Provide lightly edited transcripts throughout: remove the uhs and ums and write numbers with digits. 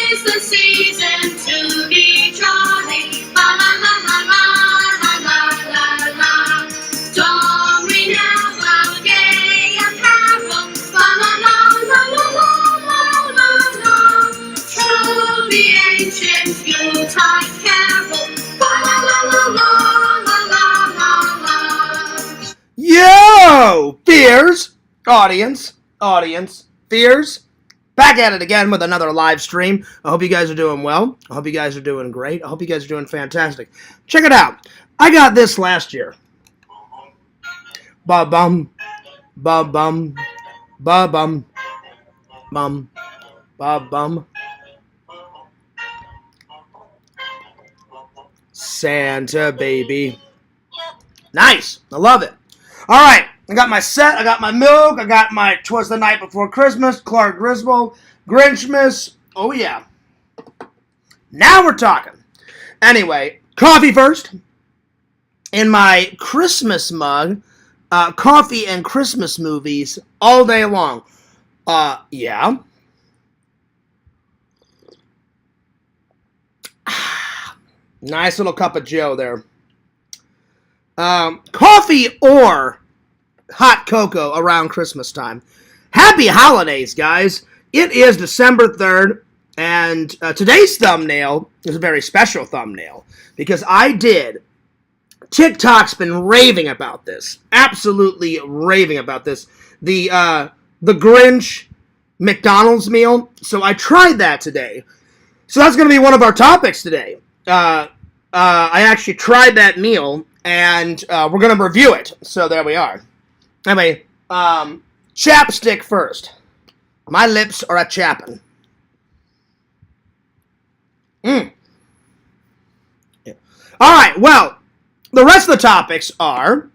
'tis the season to be jolly. La la la la la la la la la. Don't ring out loud, gay and careful. La la la la la la la la la. Through the ancient Yuletide carol. La la la la la la la la. Yo, fears, audience, fears. Back at it again with another live stream. I hope you guys are doing well. I hope you guys are doing great. I hope you guys are doing fantastic. Check it out. I got this last year. Ba-bum, ba-bum, ba-bum, bum, ba-bum. Santa baby. Nice. I love it. All right. I got my set, I got my milk, I got my 'Twas the Night Before Christmas, Clark Griswold, Grinchmas. Oh, yeah. Now we're talking. Anyway, coffee first. In my Christmas mug, coffee and Christmas movies all day long. Yeah. Nice little cup of Joe there. Coffee or hot cocoa around Christmas time. Happy holidays, guys. It is December 3rd, and today's thumbnail is a very special thumbnail because TikTok's been raving about this. Absolutely raving about this. The Grinch McDonald's meal. So I tried that today. So that's going to be one of our topics today. I actually tried that meal, and we're going to review it. So there we are. Anyway, chapstick first. My lips are a-chappin'. Yeah. Alright, well, the rest of the topics are,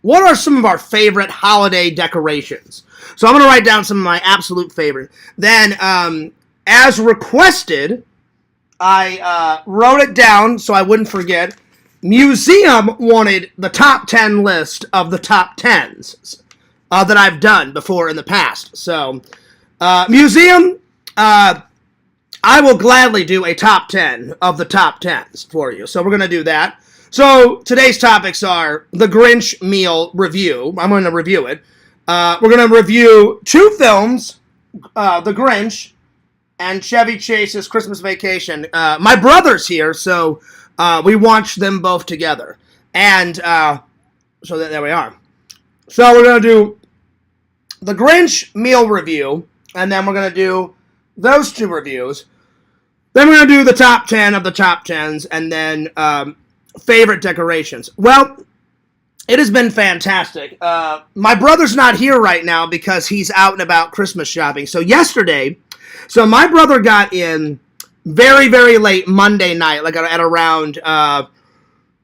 what are some of our favorite holiday decorations? So I'm going to write down some of my absolute favorite. Then, as requested, I wrote it down so I wouldn't forget. Museum wanted the top 10 list of the top 10s that I've done before in the past. So, Museum, I will gladly do a top 10 of the top 10s for you. So we're going to do that. So today's topics are the Grinch meal review. I'm going to review it. We're going to review two films, The Grinch and Chevy Chase's Christmas Vacation. My brother's here, so we watched them both together. And so there we are. So we're going to do the Grinch meal review, and then we're going to do those two reviews. Then we're going to do the top 10 of the top 10s, and then favorite decorations. Well, it has been fantastic. My brother's not here right now because he's out and about Christmas shopping. So my brother got in very, very late Monday night, like at around, I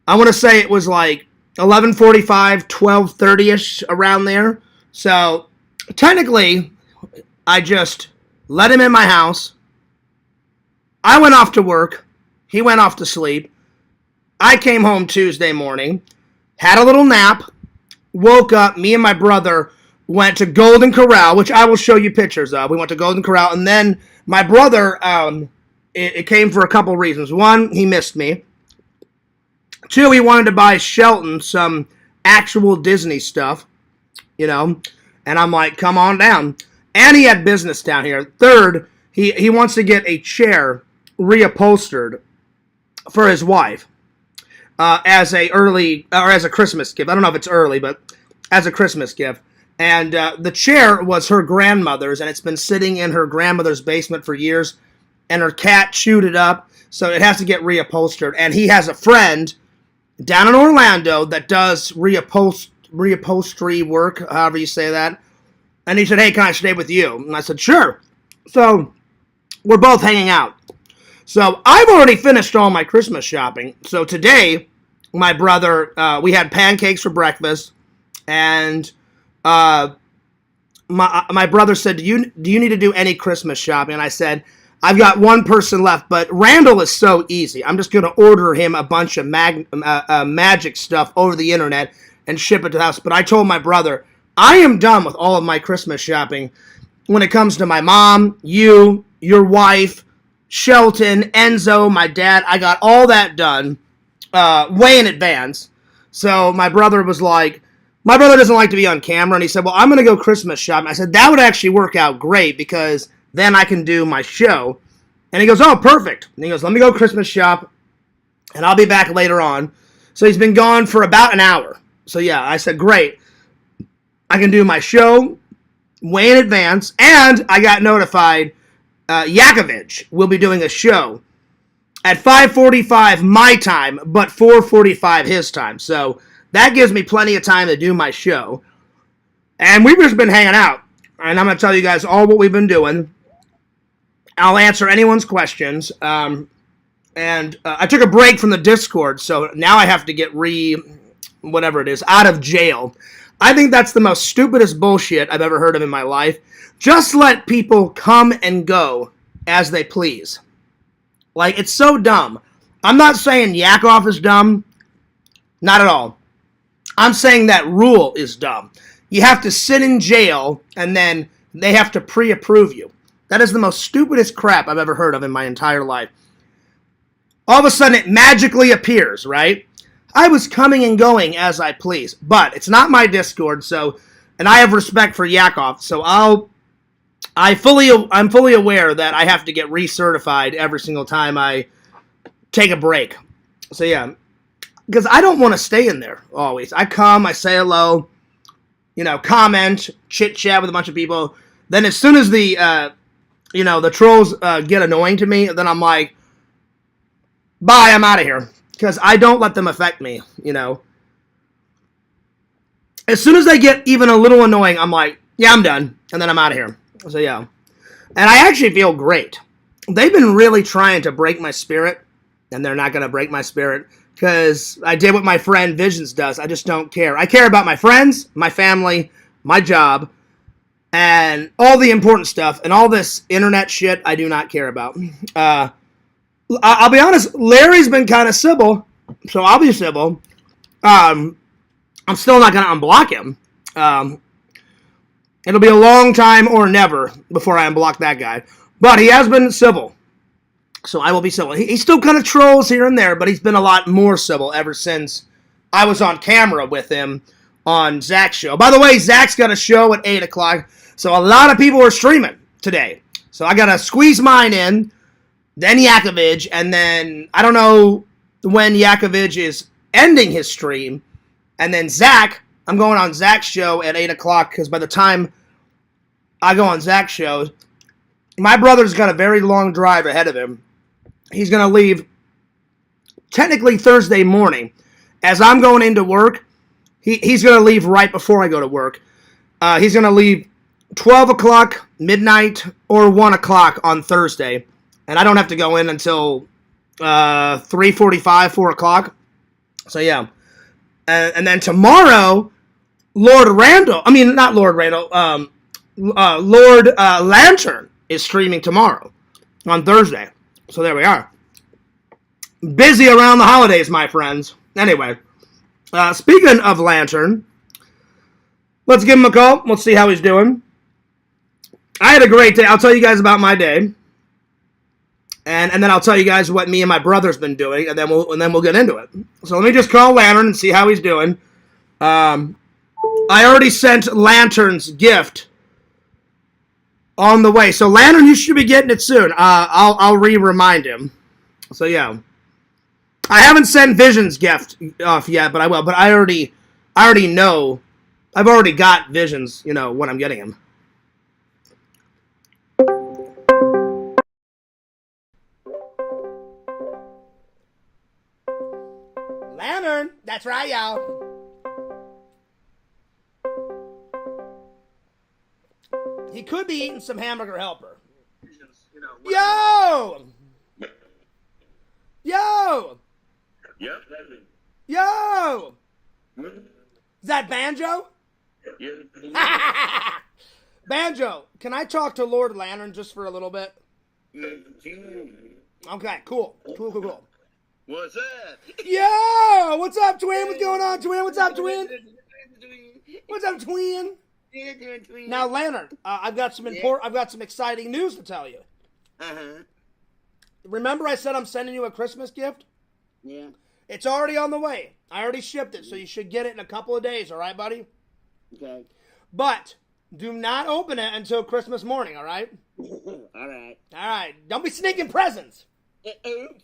want to say it was like 11:45, 12:30ish, around there. So, technically, I just let him in my house. I went off to work. He went off to sleep. I came home Tuesday morning, had a little nap, woke up, me and my brother went to Golden Corral, which I will show you pictures of. We went to Golden Corral, and then my brother, it came for a couple reasons. One, he missed me. Two, he wanted to buy Shelton some actual Disney stuff, and I'm like, come on down. And he had business down here. Third, he wants to get a chair reupholstered for his wife as a Christmas gift. I don't know if it's early, but as a Christmas gift. And the chair was her grandmother's, and it's been sitting in her grandmother's basement for years, and her cat chewed it up, so it has to get reupholstered. And he has a friend down in Orlando that does reupholstery work, however you say that. And he said, hey, can I stay with you? And I said, sure. So we're both hanging out. So I've already finished all my Christmas shopping. So today, my brother, we had pancakes for breakfast, and my brother said, do you need to do any Christmas shopping? And I said, I've got one person left, but Randall is so easy. I'm just going to order him a bunch of magic stuff over the internet and ship it to the house. But I told my brother, I am done with all of my Christmas shopping when it comes to my mom, you, your wife, Shelton, Enzo, my dad. I got all that done way in advance. So my brother was like, my brother doesn't like to be on camera, and he said, well, I'm going to go Christmas shopping. I said, that would actually work out great because then I can do my show. And he goes, oh, perfect. And he goes, let me go Christmas shop, and I'll be back later on. So he's been gone for about an hour. So yeah, I said, great. I can do my show way in advance, and I got notified Yakovich will be doing a show at 5:45 my time, but 4:45 his time. So that gives me plenty of time to do my show. And we've just been hanging out. And I'm going to tell you guys all what we've been doing. I'll answer anyone's questions. I took a break from the Discord, so now I have to get out of jail. I think that's the most stupidest bullshit I've ever heard of in my life. Just let people come and go as they please. Like, it's so dumb. I'm not saying Yakov is dumb. Not at all. I'm saying that rule is dumb. You have to sit in jail, and then they have to pre-approve you. That is the most stupidest crap I've ever heard of in my entire life. All of a sudden, it magically appears, right? I was coming and going as I please. But it's not my Discord, so, and I have respect for Yakov, so I'm fully aware that I have to get recertified every single time I take a break. So yeah, because I don't want to stay in there always. I come, I say hello, comment, chit chat with a bunch of people. Then as soon as the trolls get annoying to me, then I'm like, bye, I'm out of here. Because I don't let them affect me, As soon as they get even a little annoying, I'm like, yeah, I'm done. And then I'm out of here. So yeah. And I actually feel great. They've been really trying to break my spirit. And they're not going to break my spirit. Because I did what my friend Visions does. I just don't care. I care about my friends, my family, my job, and all the important stuff. And all this internet shit I do not care about. I'll be honest, Larry's been kind of civil, so I'll be civil. I'm still not going to unblock him. It'll be a long time or never before I unblock that guy. But he has been civil, so I will be civil. He still kind of trolls here and there, but he's been a lot more civil ever since I was on camera with him on Zach's show. By the way, Zach's got a show at 8 o'clock, so a lot of people are streaming today. So I got to squeeze mine in. Then Yakovich, and then I don't know when Yakovich is ending his stream, and then Zach, I'm going on Zach's show at 8 o'clock, because by the time I go on Zach's show, my brother's got a very long drive ahead of him. He's going to leave technically Thursday morning. As I'm going into work, he's going to leave right before I go to work. He's going to leave 12 o'clock, midnight, or 1 o'clock on Thursday. And I don't have to go in until 3:45, 4 o'clock. So, yeah. And then tomorrow, Lord Lantern is streaming tomorrow on Thursday. So, there we are. Busy around the holidays, my friends. Anyway, speaking of Lantern, let's give him a call. Let's see how he's doing. I had a great day. I'll tell you guys about my day. And then I'll tell you guys what me and my brother's been doing, and then we'll get into it. So let me just call Lantern and see how he's doing. I already sent Lantern's gift on the way. So Lantern, you should be getting it soon. I'll remind him. So yeah, I haven't sent Vision's gift off yet, but I will. But I already know. I've already got Vision's. When I'm getting him. Lantern, that's right, y'all. He could be eating some hamburger helper. Yo! Yo! Yep. Yo! Is that Banjo? Yeah. Banjo, can I talk to Lord Lantern just for a little bit? Okay, cool. Cool. What's up? Yo! What's up, twin? What's going on, twin? What's up, twin? What's up, twin? Now, Lantern, I've got some exciting news to tell you. remember I said I'm sending you a Christmas gift? Yeah. It's already on the way. I already shipped it, so you should get it in a couple of days, all right, buddy? Okay. But do not open it until Christmas morning, all right? All right. All right. Don't be sneaking presents. Oops.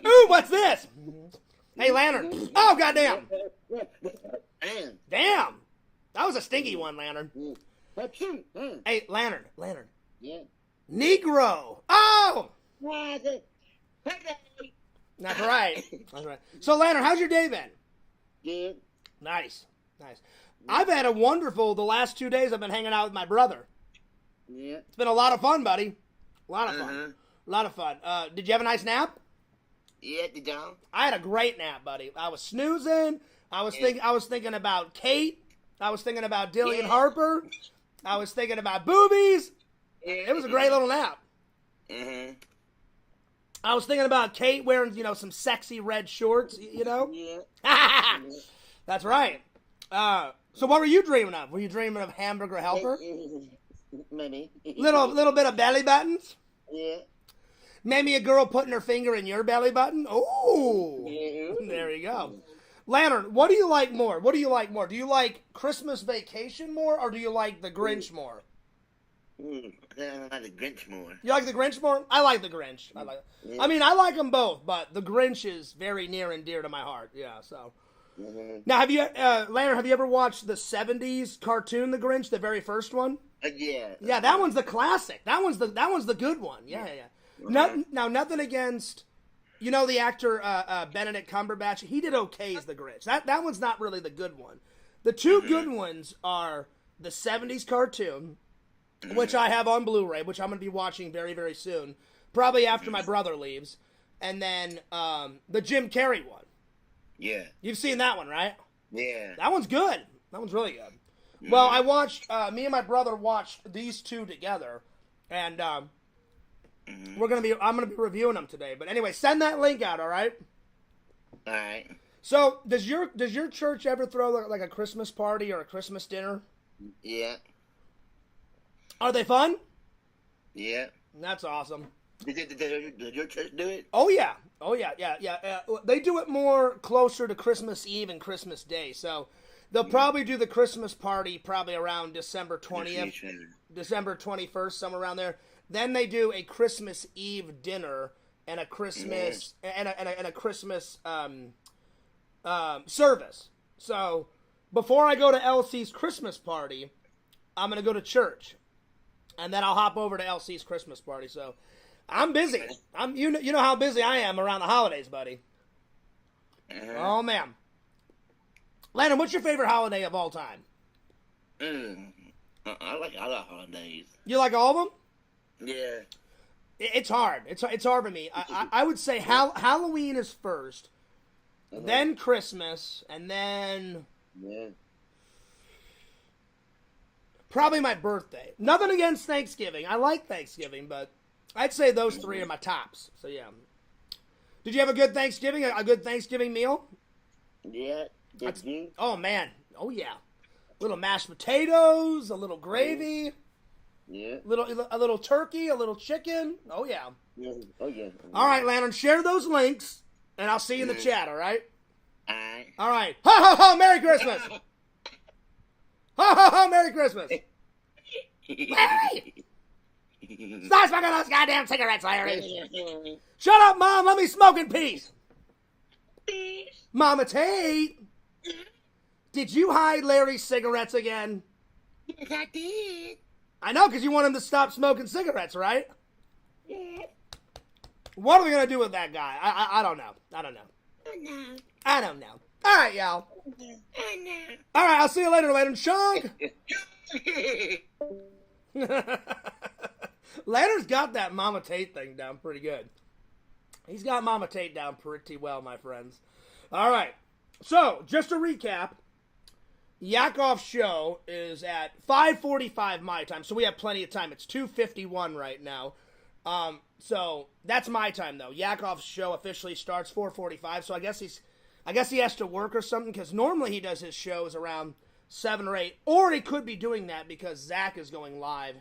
Ooh, what's this? Hey, Lantern. Oh, goddamn. And. Damn. That was a stinky one, Lantern. That's you. Hey, Lantern. Yeah. Negro. Oh! What's it? Hey, That's right. That's right. So, Lantern, how's your day been? good. Nice. I've had a wonderful, the last 2 days I've been hanging out with my brother. Yeah. It's been a lot of fun, buddy. A lot of fun. Did you have a nice nap? Yeah, did y'all? I had a great nap, buddy. I was snoozing. I was thinking about Kate. I was thinking about Dillian Harper. I was thinking about boobies. It was a great little nap. I was thinking about Kate wearing, some sexy red shorts, Yeah. That's right. So what were you dreaming of? Were you dreaming of hamburger helper? Maybe. Little bit of belly buttons? Yeah. Maybe a girl putting her finger in your belly button? Oh, there you go. Lantern, what do you like more? Do you like Christmas Vacation more, or do you like the Grinch more? I like the Grinch more. You like the Grinch more? I like the Grinch. I mean, I like them both, but the Grinch is very near and dear to my heart. Yeah, so. Now, Lantern, have you ever watched the 70s cartoon, The Grinch, the very first one? Yeah. Yeah, that one's the classic. That one's the good one. Yeah. Now, nothing against, the actor Benedict Cumberbatch. He did okay as the Grinch. That one's not really the good one. The two good ones are the 70s cartoon, which I have on Blu-ray, which I'm going to be watching very, very soon, probably after my brother leaves, and then the Jim Carrey one. Yeah. You've seen that one, right? Yeah. That one's good. That one's really good. Well, I watched, me and my brother watched these two together, and I'm gonna be reviewing them today. But anyway, send that link out, all right? All right. So, does your church ever throw like a Christmas party or a Christmas dinner? Yeah. Are they fun? Yeah. That's awesome. Did your church do it? Oh yeah. They do it more closer to Christmas Eve and Christmas Day. So they'll probably do the Christmas party probably around December 20th, December 21st, somewhere around there. Then they do a Christmas Eve dinner and a Christmas and a Christmas service. So before I go to Elsie's Christmas party, I'm gonna go to church, and then I'll hop over to Elsie's Christmas party. So I'm busy. You know how busy I am around the holidays, buddy. Oh man, Landon, what's your favorite holiday of all time? I like all the holidays. You like all of them? Yeah. It's hard. It's hard for me. I would say Halloween is first, then Christmas, and then probably my birthday. Nothing against Thanksgiving. I like Thanksgiving, but I'd say those three are my tops. So yeah. Did you have a good Thanksgiving? A good Thanksgiving meal? Yeah. Did you? Oh man. Oh yeah. A little mashed potatoes, a little gravy. Yeah. A little turkey, a little chicken. Oh yeah. Yeah. Oh yeah. All right, Lantern, share those links, and I'll see you in the chat. All right. All right. All right. Ho ho ho! Merry Christmas. Ho ho ho! Merry Christmas. Hey! Stop smoking those goddamn cigarettes, Larry. Shut up, Mom. Let me smoke in peace. Mama Tate, did you hide Larry's cigarettes again? Yes, I did. I know, because you want him to stop smoking cigarettes, right? Yeah. What are we going to do with that guy? I don't know. I don't know. All right, y'all. All right, I'll see you later, Shunk. Leonard's got that Mama Tate thing down pretty good. He's got Mama Tate down pretty well, my friends. All right. So, just to recap, Yakov's show is at 5:45 my time, so we have plenty of time. It's 2:51 right now. So that's my time though. Yakov's show officially starts 4:45, so I guess he has to work or something, because normally he does his shows around 7 or 8, or he could be doing that because Zach is going live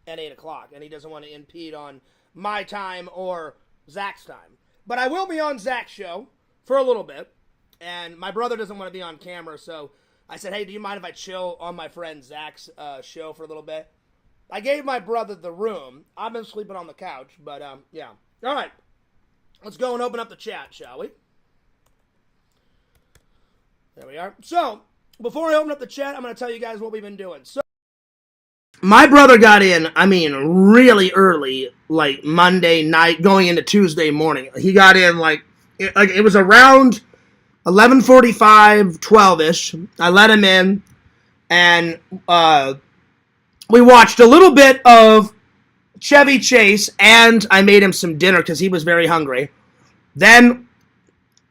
at 8 o'clock, and he doesn't want to impede on my time or Zach's time. But I will be on Zach's show for a little bit. And my brother doesn't want to be on camera, so I said, hey, do you mind if I chill on my friend Zach's show for a little bit? I gave my brother the room. I've been sleeping on the couch, but yeah. All right. Let's go and open up the chat, shall we? There we are. So, before I open up the chat, I'm going to tell you guys what we've been doing. So, my brother got in, really early, like Monday night, going into Tuesday morning. He got in it was around 11:45, 12-ish. I let him in, and we watched a little bit of Chevy Chase, and I made him some dinner because he was very hungry. Then,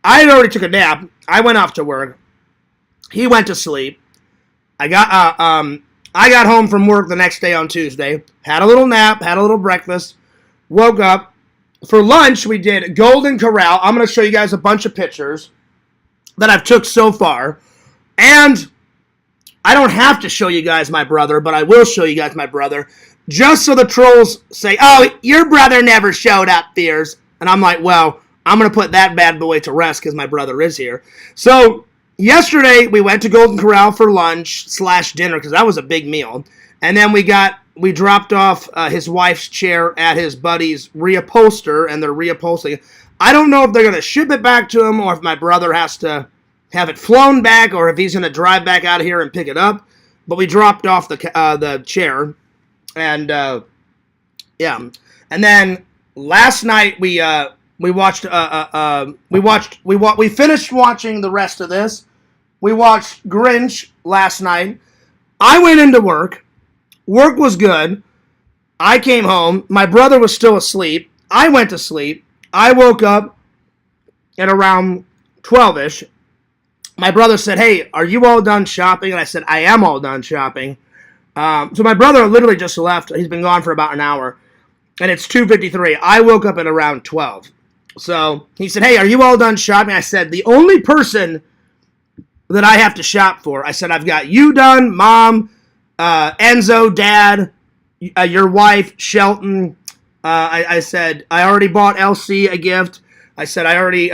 I had already took a nap. I went off to work. He went to sleep. I got home from work the next day on Tuesday, had a little nap, had a little breakfast, woke up. For lunch, we did Golden Corral. I'm going to show you guys a bunch of pictures that I've took so far. And I don't have to show you guys my brother, but I will show you guys my brother, just so the trolls say, oh, your brother never showed up, Fears. And I'm like, well, I'm going to put that bad boy to rest because my brother is here. So yesterday, we went to Golden Corral for lunch / dinner because that was a big meal. And then we dropped off his wife's chair at his buddy's reupholster, and they're reupholstering. I don't know if they're going to ship it back to him or if my brother has to have it flown back or if he's going to drive back out of here and pick it up. But we dropped off the chair, and yeah. And then last night we finished watching the rest of this. We watched Grinch last night. I went into work. Work was good. I came home. My brother was still asleep. I went to sleep. I woke up at around 12-ish. My brother said, hey, are you all done shopping? And I said, I am all done shopping. So my brother literally just left. He's been gone for about an hour. And it's 2:53. I woke up at around 12. So he said, hey, are you all done shopping? I said, the only person that I have to shop for, I said, I've got you done, Mom, Enzo, Dad, your wife, Shelton. I said, I already bought Elsie a gift. I said, I already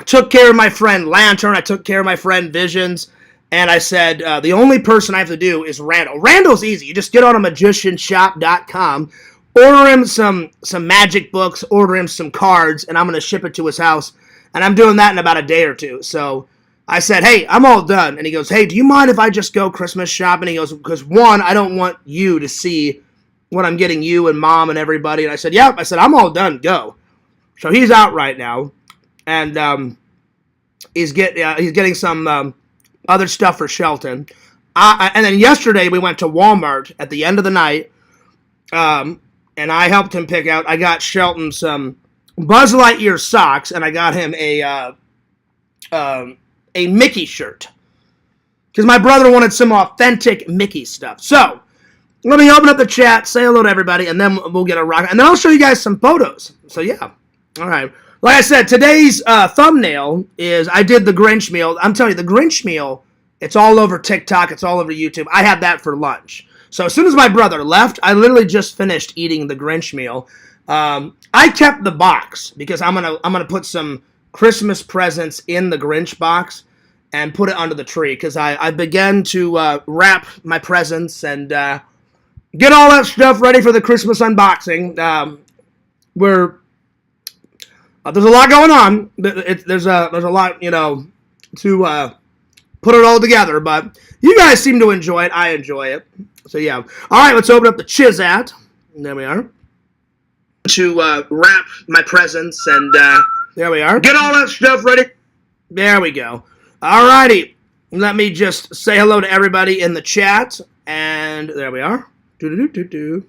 took care of my friend Lantern. I took care of my friend Visions. And I said, the only person I have to do is Randall. Randall's easy. You just get on a magicianshop.com, order him some magic books, order him some cards, and I'm going to ship it to his house. And I'm doing that in about a day or two. So I said, hey, I'm all done. And he goes, hey, do you mind if I just go Christmas shopping? He goes, because one, I don't want you to see what I'm getting you and Mom and everybody. And I said, yep. I said, I'm all done. Go. So he's out right now. And he's getting some other stuff for Shelton. And then yesterday we went to Walmart at the end of the night. And I helped him pick out. I got Shelton some Buzz Lightyear socks, and I got him a Mickey shirt. Because my brother wanted some authentic Mickey stuff. So, let me open up the chat, say hello to everybody, and then we'll get a rock. And then I'll show you guys some photos. So, yeah. All right. Like I said, today's thumbnail is I did the Grinch meal. I'm telling you, the Grinch meal, it's all over TikTok. It's all over YouTube. I had that for lunch. So, as soon as my brother left, I literally just finished eating the Grinch meal. I kept the box because I'm gonna put some Christmas presents in the Grinch box and put it under the tree because I began to wrap my presents and get all that stuff ready for the Christmas unboxing. There's a lot going on. There's a lot, to put it all together, but you guys seem to enjoy it. I enjoy it. So yeah. All right, let's open up the Chizat. There we are. To wrap my presents and there we are. Get all that stuff ready. There we go. Alrighty. Let me just say hello to everybody in the chat. And there we are. Yo,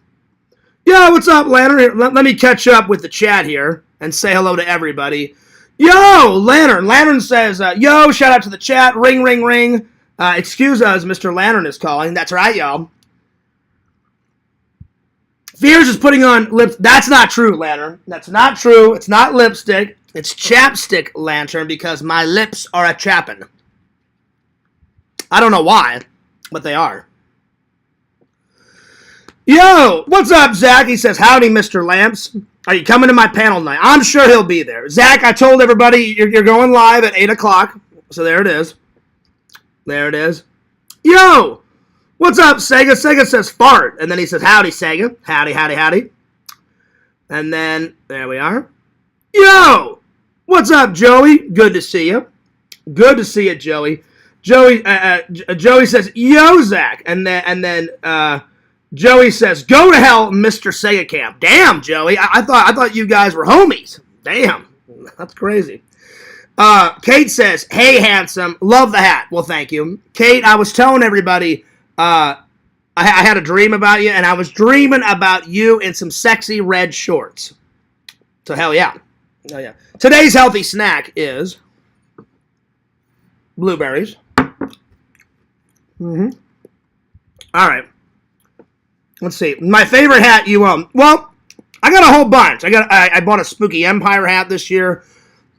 what's up, Lantern? Let me catch up with the chat here and say hello to everybody. Yo, Lantern. Lantern says, yo, shout out to the chat. Ring, ring, ring. Excuse us, Mr. Lantern is calling. That's right, y'all. Fears is putting on lips. That's not true, Lantern. That's not true. It's not lipstick. It's chapstick, Lantern, because my lips are a chappin'. I don't know why, but they are. Yo, what's up, Zach? He says, howdy, Mr. Lamps. Are you coming to my panel tonight? I'm sure he'll be there. Zach, I told everybody you're going live at 8 o'clock. So there it is. There it is. Yo! What's up, Sega? Sega says fart. And then he says, howdy, Sega. Howdy, howdy, howdy. And then, there we are. Yo! What's up, Joey? Good to see you. Good to see you, Joey. Joey says, yo, Zach. And then Joey says, go to hell, Mr. Sega Camp. Damn, Joey. I thought you guys were homies. Damn. That's crazy. Kate says, hey, handsome. Love the hat. Well, thank you. Kate, I was telling everybody, I had a dream about you, and I was dreaming about you in some sexy red shorts. So, hell yeah. Oh, yeah. Today's healthy snack is blueberries. Mm-hmm. All right. Let's see. My favorite hat you own. Well, I got a whole bunch. I bought a Spooky Empire hat this year.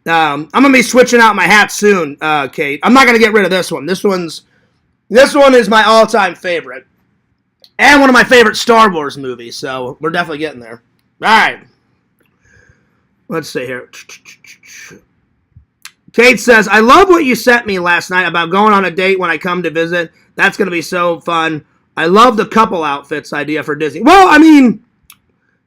I'm gonna be switching out my hat soon, Kate. I'm not gonna get rid of this one. This one is my all-time favorite, and one of my favorite Star Wars movies. So we're definitely getting there. All right. Let's see here. Kate says, I love what you sent me last night about going on a date when I come to visit. That's going to be so fun. I love the couple outfits idea for Disney. Well, I mean,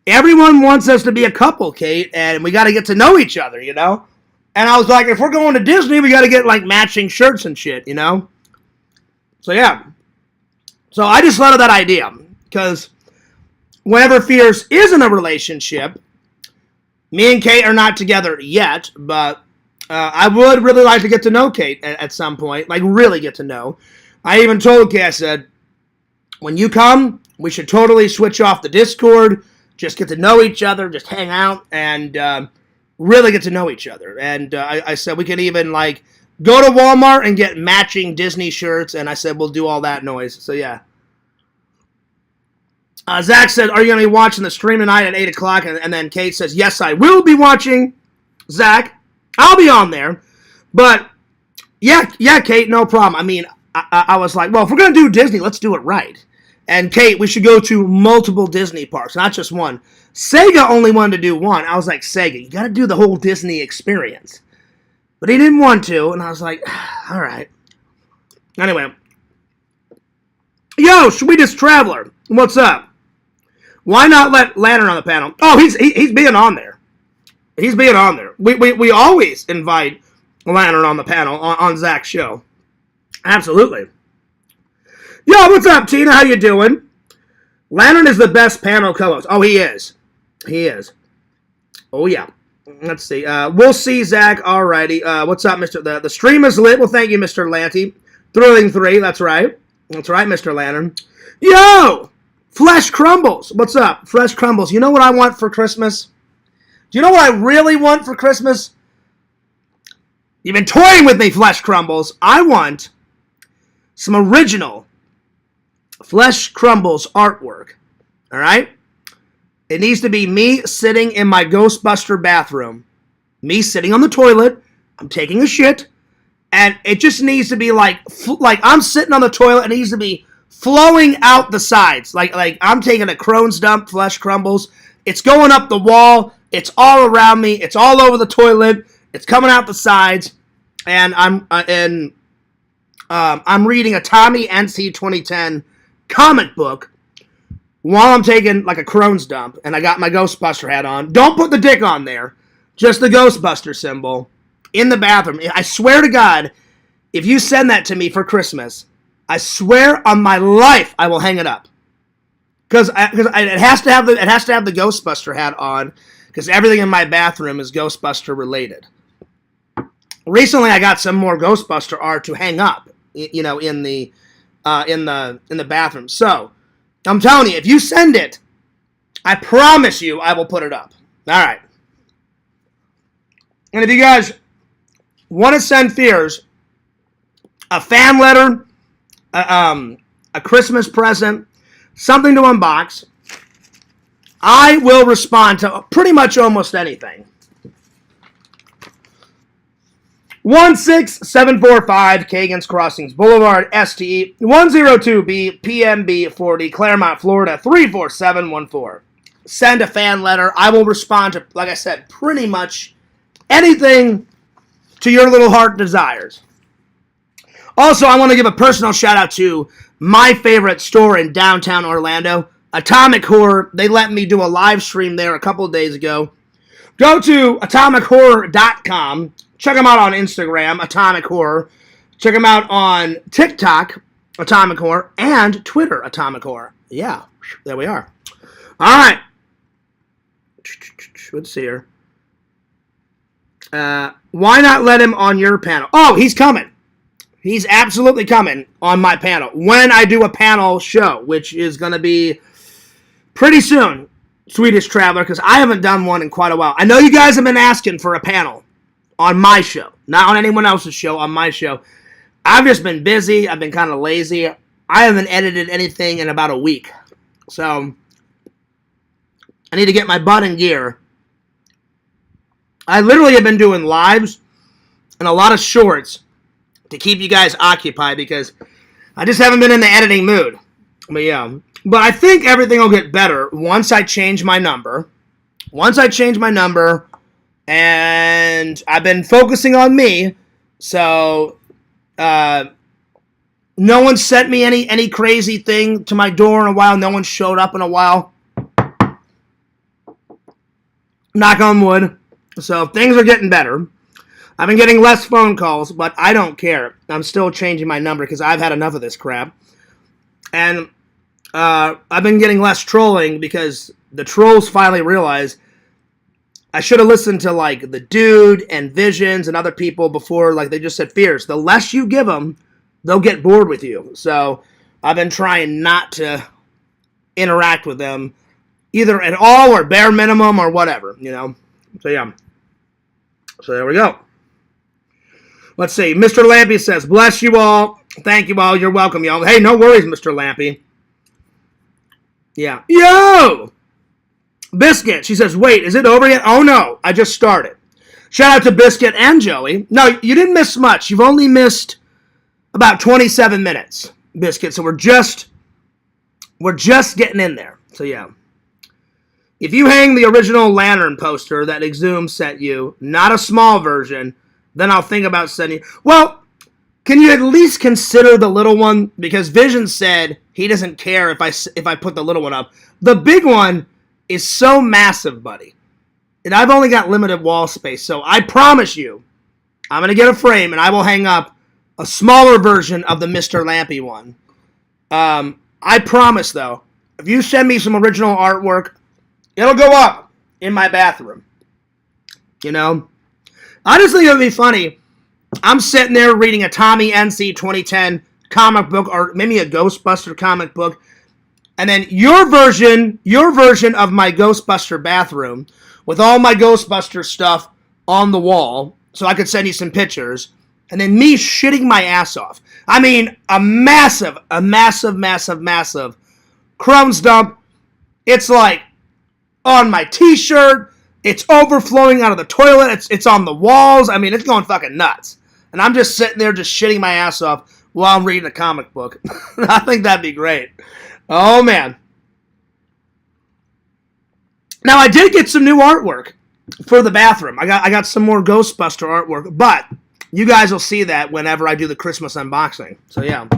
everyone wants us to be a couple, Kate, and we got to get to know each other, you know? And I was like, if we're going to Disney, we got to get, like, matching shirts and shit, you know? So, yeah. So, I just thought of that idea, because whenever Fierce is in a relationship, me and Kate are not together yet, but I would really like to get to know Kate at some point, like really get to know. I even told Kate, I said, when you come, we should totally switch off the Discord, just get to know each other, just hang out, and really get to know each other. And I said we could even like go to Walmart and get matching Disney shirts, and I said we'll do all that noise. So yeah. Zach said, are you going to be watching the stream tonight at 8 o'clock? And then Kate says, yes, I will be watching. Zach, I'll be on there. But, yeah, Kate, no problem. I mean, I was like, well, if we're going to do Disney, let's do it right. And, Kate, we should go to multiple Disney parks, not just one. Sega only wanted to do one. I was like, Sega, you got to do the whole Disney experience. But he didn't want to, and I was like, all right. Anyway. Yo, Sweetest Traveler, what's up? Why not let Lantern on the panel? Oh, he's being on there. He's being on there. We always invite Lantern on the panel on Zach's show. Absolutely. Yo, what's up, Tina? How you doing? Lantern is the best panel co-host. Oh, he is. He is. Oh, yeah. Let's see. We'll see, Zach. Alrighty. What's up, Mr. The stream is lit. Well, thank you, Mr. Lanty. Thrilling 3. That's right. That's right, Mr. Lantern. Yo! Flesh Crumbles. What's up? Fresh Crumbles. You know what I want for Christmas? Do you know what I really want for Christmas? You've been toying with me, Flesh Crumbles. I want some original Flesh Crumbles artwork. All right? It needs to be me sitting in my Ghostbuster bathroom. Me sitting on the toilet. I'm taking a shit. And it just needs to be like I'm sitting on the toilet and it needs to be flowing out the sides. Like I'm taking a Crohn's dump, Flesh Crumbles. It's going up the wall. It's all around me. It's all over the toilet. It's coming out the sides. And I'm reading a Tommy NC 2010 comic book while I'm taking like a Crohn's dump. And I got my Ghostbuster hat on. Don't put the dick on there. Just the Ghostbuster symbol in the bathroom. I swear to God, if you send that to me for Christmas, I swear on my life I will hang it up. Because it has to have the Ghostbuster hat on, because everything in my bathroom is Ghostbuster related. Recently, I got some more Ghostbuster art to hang up, you know, in the bathroom. So I'm telling you, if you send it, I promise you I will put it up. All right. And if you guys want to send Fears a fan letter, a Christmas present, something to unbox, I will respond to pretty much almost anything. 16745 Kagan's Crossings Boulevard, STE 102B, PMB 40, Claremont, Florida 34714. send a fan letter. I will respond to, like I said, pretty much anything to your little heart desires. Also, I want to give a personal shout out to my favorite store in downtown Orlando, Atomic Horror. They let me do a live stream there a couple of days ago. Go to atomichorror.com. Check them out on Instagram, Atomic Horror. Check them out on TikTok, Atomic Horror, and Twitter, Atomic Horror. Yeah, there we are. All right. Let's see here. Why not let him on your panel? Oh, he's coming. He's absolutely coming on my panel when I do a panel show, which is going to be pretty soon, Swedish Traveler, because I haven't done one in quite a while. I know you guys have been asking for a panel on my show, not on anyone else's show, on my show. I've just been busy. I've been kind of lazy. I haven't edited anything in about a week. So I need to get my butt in gear. I literally have been doing lives and a lot of shorts to keep you guys occupied because I just haven't been in the editing mood. But yeah. But I think everything will get better once I change my number. And I've been focusing on me. So no one sent me any crazy thing to my door in a while. No one showed up in a while. Knock on wood. So things are getting better. I've been getting less phone calls, but I don't care. I'm still changing my number because I've had enough of this crap. And I've been getting less trolling because the trolls finally realized I should have listened to, like, the Dude and Visions and other people before, like, they just said, Fierce. The less you give them, they'll get bored with you. So I've been trying not to interact with them either at all or bare minimum or whatever, you know. So, yeah. So there we go. Let's see. Mr. Lampy says, bless you all. Thank you all. You're welcome, y'all. Hey, no worries, Mr. Lampy. Yeah. Yo! Biscuit. She says, wait, is it over yet? Oh, no. I just started. Shout out to Biscuit and Joey. No, you didn't miss much. You've only missed about 27 minutes, Biscuit. So we're just getting in there. So, yeah. If you hang the original Lantern poster that Exhumed sent you, not a small version, then I'll think about sending you. Well, can you at least consider the little one? Because Vision said he doesn't care if I put the little one up. The big one is so massive, buddy. And I've only got limited wall space. So I promise you, I'm going to get a frame and I will hang up a smaller version of the Mr. Lampy one. I promise, though, if you send me some original artwork, it'll go up in my bathroom. You know? I just think it would be funny. I'm sitting there reading a Tommy NC 2010 comic book or maybe a Ghostbuster comic book. And then your version of my Ghostbuster bathroom with all my Ghostbuster stuff on the wall so I could send you some pictures. And then me shitting my ass off. I mean, a massive Crohn's dump. It's like on my t-shirt. It's overflowing out of the toilet. It's on the walls. I mean, it's going fucking nuts. And I'm just sitting there just shitting my ass off while I'm reading a comic book. I think that'd be great. Oh, man. Now, I did get some new artwork for the bathroom. I got some more Ghostbuster artwork, but you guys will see that whenever I do the Christmas unboxing. So, yeah.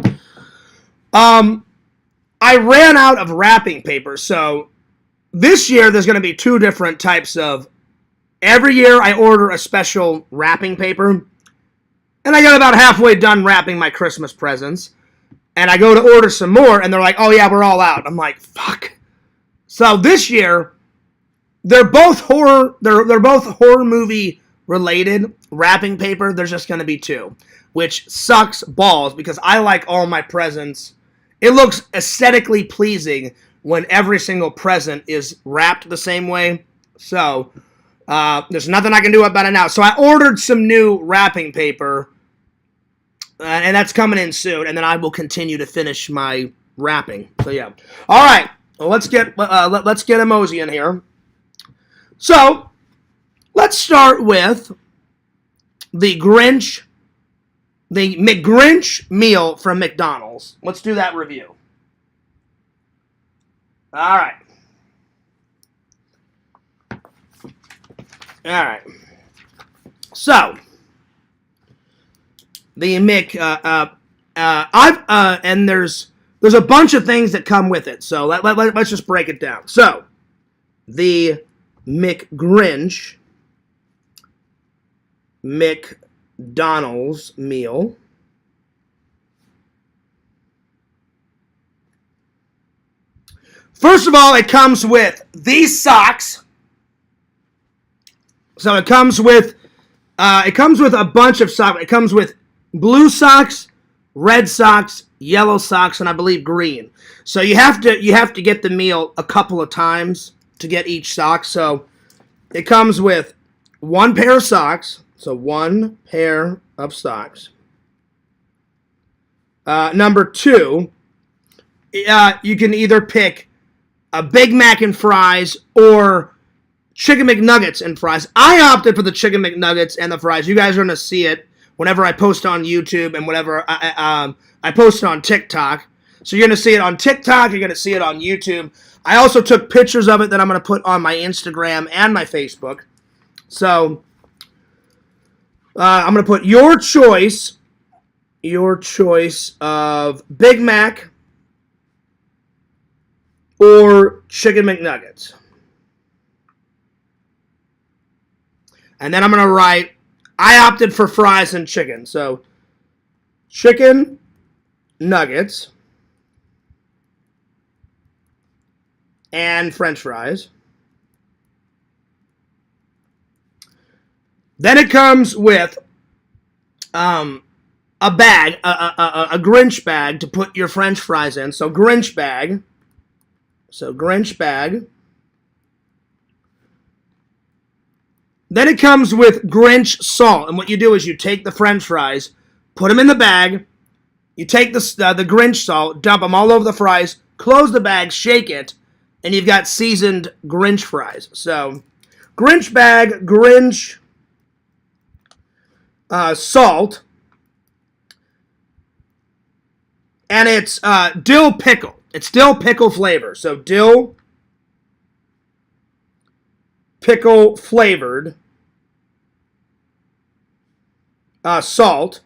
I ran out of wrapping paper, so this year there's going to be two different types of... Every year I order a special wrapping paper, and I got about halfway done wrapping my Christmas presents, and I go to order some more, and they're like, oh yeah, we're all out. I'm like, fuck. So this year, they're both horror movie related wrapping paper. There's just going to be two, which sucks balls because I like all my presents. It looks aesthetically pleasing when every single present is wrapped the same way. So there's nothing I can do about it now. So I ordered some new wrapping paper, and that's coming in soon. And then I will continue to finish my wrapping. So yeah. All right. Well, let's get a mosey in here. So let's start with the Grinch, the McGrinch meal from McDonald's. Let's do that review. All right. All right. So the Mick, and there's a bunch of things that come with it. So let's just break it down. So the McGrinch McDonald's meal. First of all, it comes with these socks. So it comes with a bunch of socks. It comes with blue socks, red socks, yellow socks, and I believe green. So you have to get the meal a couple of times to get each sock. So it comes with one pair of socks. So one pair of socks. Number two, you can either pick a Big Mac and fries or Chicken McNuggets and fries. I opted for the Chicken McNuggets and the fries. You guys are going to see it whenever I post on YouTube and whenever I post it on TikTok. So you're going to see it on TikTok. You're going to see it on YouTube. I also took pictures of it that I'm going to put on my Instagram and my Facebook. So I'm going to put your choice of Big Mac or Chicken McNuggets. And then I'm going to write, I opted for fries and chicken. So, chicken nuggets and French fries. Then it comes with a bag, a Grinch bag to put your French fries in. So, Grinch bag. Then it comes with Grinch salt. And what you do is you take the French fries, put them in the bag, you take the Grinch salt, dump them all over the fries, close the bag, shake it, and you've got seasoned Grinch fries. So, Grinch bag, Grinch salt, and it's dill pickle. It's dill pickle flavor. So, dill pickle flavored salt.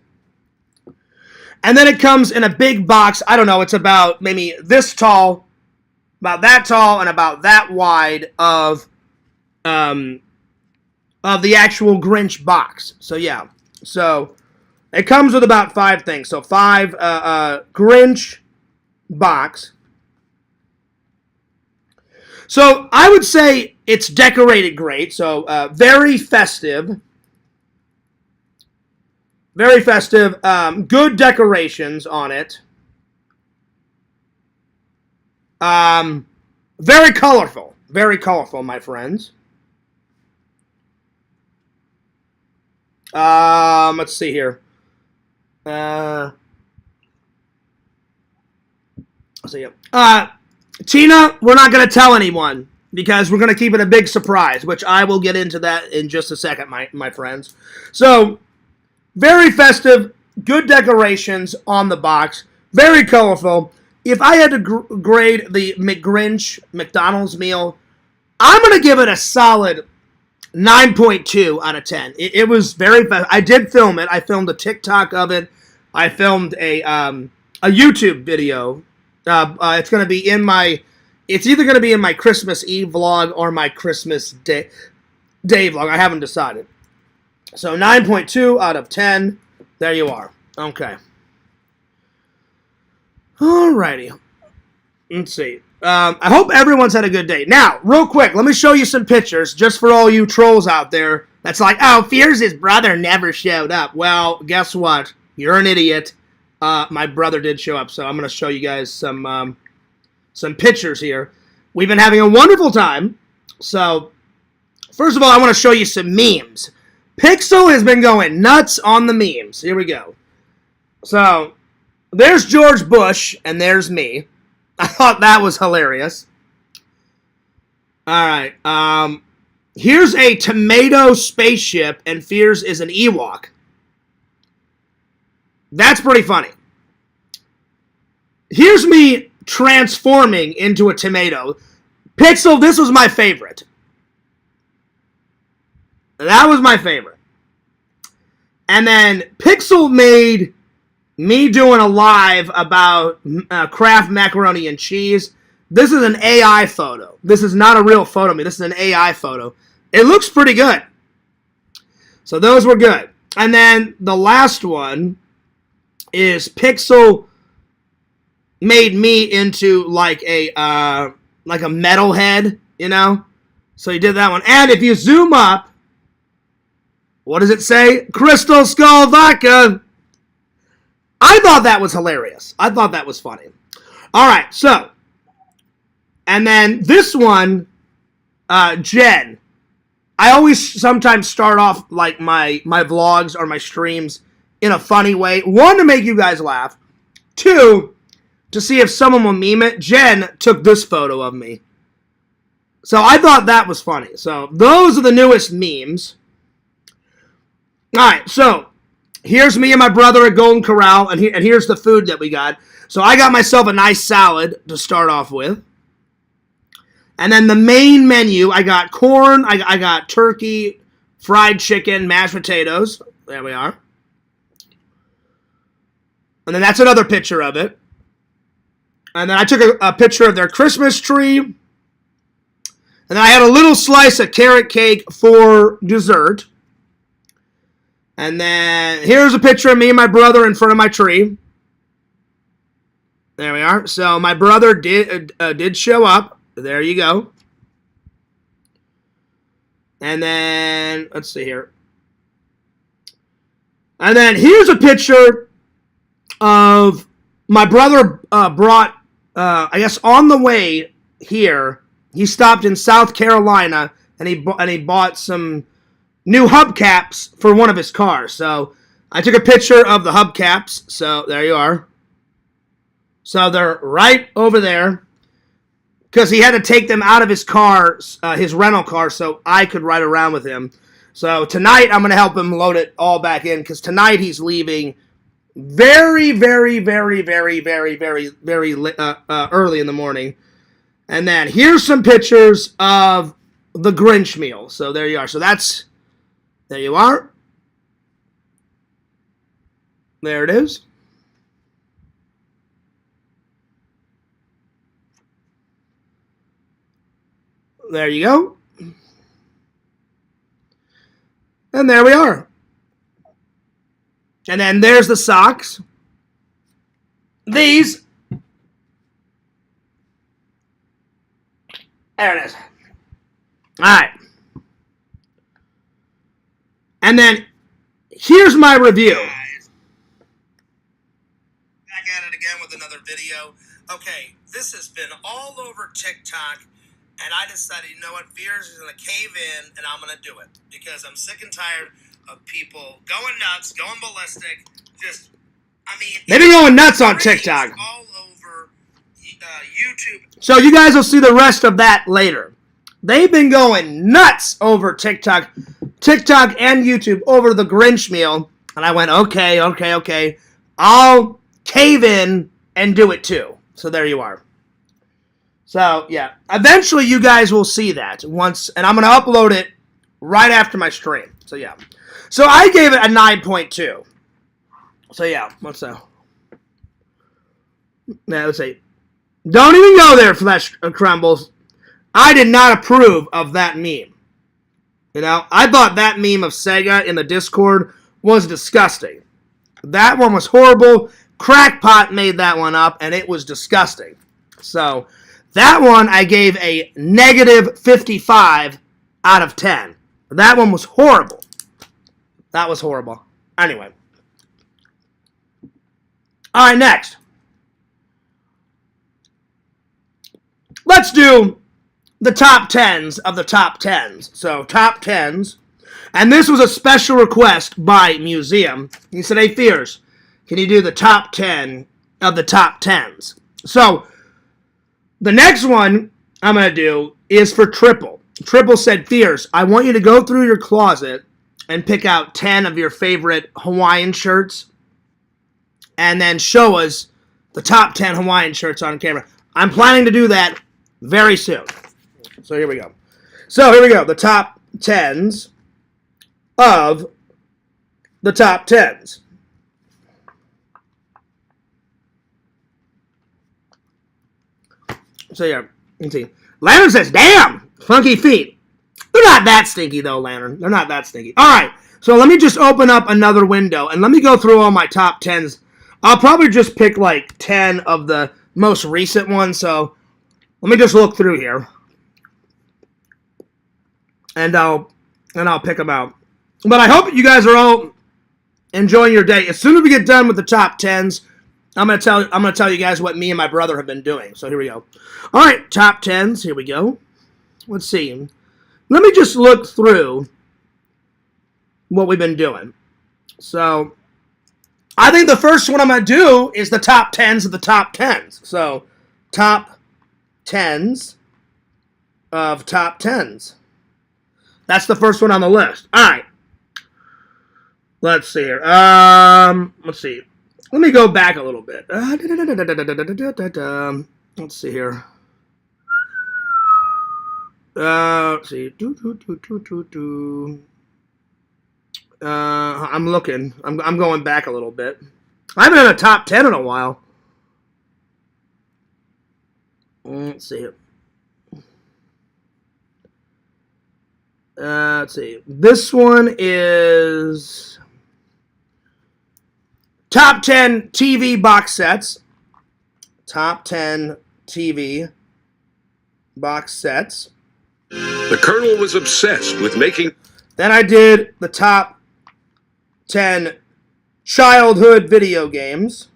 And then it comes in a big box. I don't know, it's about maybe this tall, about that tall, and about that wide of the actual Grinch box. So yeah. So it comes with about 5 things. So 5 Grinch box. So I would say it's decorated great. So very festive. Very festive. Good decorations on it. Very colorful. Very colorful, my friends. Let's see here. Let's see. Tina, we're not going to tell anyone because we're going to keep it a big surprise, which I will get into that in just a second, my friends. So, very festive, good decorations on the box, very colorful. If I had to grade the McGrinch McDonald's meal, I'm going to give it a solid 9.2 out of 10. It was very fast. I did film it. I filmed a TikTok of it. I filmed a YouTube video. It's going to be in my. It's either going to be in my Christmas Eve vlog or my Christmas day vlog. I haven't decided. So 9.2 out of 10. There you are. Okay. Alrighty. Let's see. I hope everyone's had a good day. Now, real quick, let me show you some pictures just for all you trolls out there that's like, oh, Fears' brother never showed up. Well, guess what? You're an idiot. My brother did show up, so I'm going to show you guys some pictures here. We've been having a wonderful time. So, first of all, I want to show you some memes. Pixel has been going nuts on the memes. Here we go. So, there's George Bush, and there's me. I thought that was hilarious. All right. Here's a tomato spaceship, and Fears is an Ewok. That's pretty funny. Here's me transforming into a tomato. Pixel, this was my favorite. That was my favorite. And then Pixel made me doing a live about Kraft macaroni and cheese. This is an AI photo. This is not a real photo of me. This is an AI photo. It looks pretty good. So those were good. And then the last one is Pixel made me into like a metalhead, you know? So he did that one. And if you zoom up, what does it say? Crystal Skull Vodka. I thought that was hilarious. I thought that was funny. All right, so. And then this one, Jen. I always sometimes start off like my vlogs or my streams in a funny way. One, to make you guys laugh. Two, to see if someone will meme it. Jen took this photo of me. So I thought that was funny. So those are the newest memes. All right, so here's me and my brother at Golden Corral, and here's the food that we got. So I got myself a nice salad to start off with. And then the main menu, I got corn, I got turkey, fried chicken, mashed potatoes. There we are. And then that's another picture of it. And then I took a picture of their Christmas tree. And then I had a little slice of carrot cake for dessert. And then here's a picture of me and my brother in front of my tree. There we are. So my brother did show up. There you go. And then, let's see here. And then here's a picture of my brother brought, I guess on the way here, he stopped in South Carolina and he bought some new hubcaps for one of his cars. So I took a picture of the hubcaps. So there you are. So they're right over there. Because he had to take them out of his car, his rental car, so I could ride around with him. So tonight I'm going to help him load it all back in. Because tonight he's leaving very, very, very, very, very, very, very early in the morning. And then here's some pictures of the Grinch meal. So there you are. So that's, there you are. There it is. There you go. And there we are. And then there's the socks. These. There it is. All right. And then here's my review. Back at it again with another video. Okay, this has been all over TikTok. And I decided, you know what, Fears is going to cave in, and I'm going to do it. Because I'm sick and tired of people going nuts, going ballistic. Just, I mean... They've been going nuts on TikTok. All over YouTube. So you guys will see the rest of that later. They've been going nuts over TikTok and YouTube over the Grinch meal. And I went, okay. I'll cave in and do it too. So there you are. So, yeah. Eventually, you guys will see that once, and I'm going to upload it right after my stream. So, yeah. So, I gave it a 9.2. So, yeah. What's that? Now, let's see. Don't even go there, Flesh Crumbles. I did not approve of that meme. You know, I thought that meme of Sega in the Discord was disgusting. That one was horrible. Crackpot made that one up, and it was disgusting. So... that one I gave a negative 55 out of 10. That one was horrible. That was horrible. Anyway. All right, next. Let's do the top 10s of the top 10s. So, top 10s. And this was a special request by Museum. He said, hey, Fears, can you do the top 10 of the top 10s? So... the next one I'm going to do is for Triple. Triple said, Fears, I want you to go through your closet and pick out 10 of your favorite Hawaiian shirts and then show us the top 10 Hawaiian shirts on camera. I'm planning to do that very soon. So here we go. The top 10s. of the top 10s. So yeah, you can see. Lantern says, damn, funky feet. They're not that stinky though, Lantern. They're not that stinky. All right, so let me just open up another window and let me go through all my top 10s. I'll probably just pick like 10 of the most recent ones, so let me just look through here. And I'll pick them out. But I hope you guys are all enjoying your day. As soon as we get done with the top 10s, I'm gonna tell you guys what me and my brother have been doing. So here we go. All right, top 10s. Here we go. Let's see. Let me just look through what we've been doing. So I think the first one I'm gonna do is the top 10s of the top 10s. So top 10s of top 10s. That's the first one on the list. All right. Let's see here. Let's see. Let me go back a little bit. Let's see here. Let's see. I'm looking. I'm going back a little bit. I haven't had a top 10 in a while. Let's see. Let's see. This one is top 10 TV box sets. Top 10 TV box sets. The Colonel was obsessed with making... Then I did the top 10 childhood video games.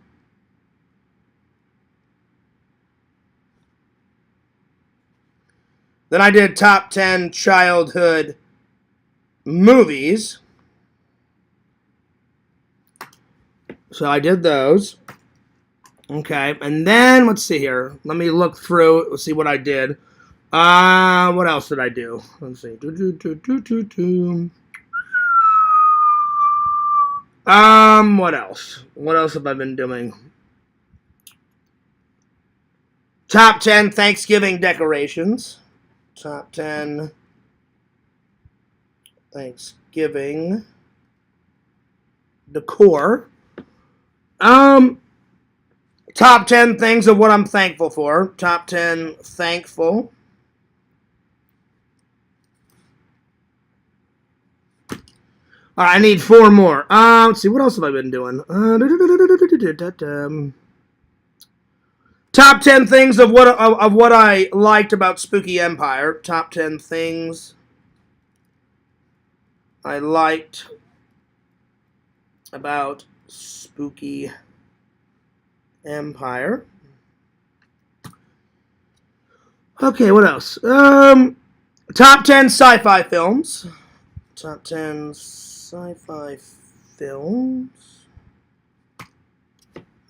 Then I did top 10 childhood movies. So I did those. Okay, and then let's see here. Let me look through. Let's see what I did. What else did I do? Let's see. What else? What else have I been doing? Top 10 Thanksgiving decorations. Top 10 Thanksgiving decor. Top 10 things of what I'm thankful for. Top 10 thankful. All right, I need 4 more. Let's see, what else have I been doing? Top 10 things of what I liked about Spooky Empire. Top 10 things I liked about Spooky Empire. Okay, what else? Top 10 sci-fi films. Top 10 sci-fi films.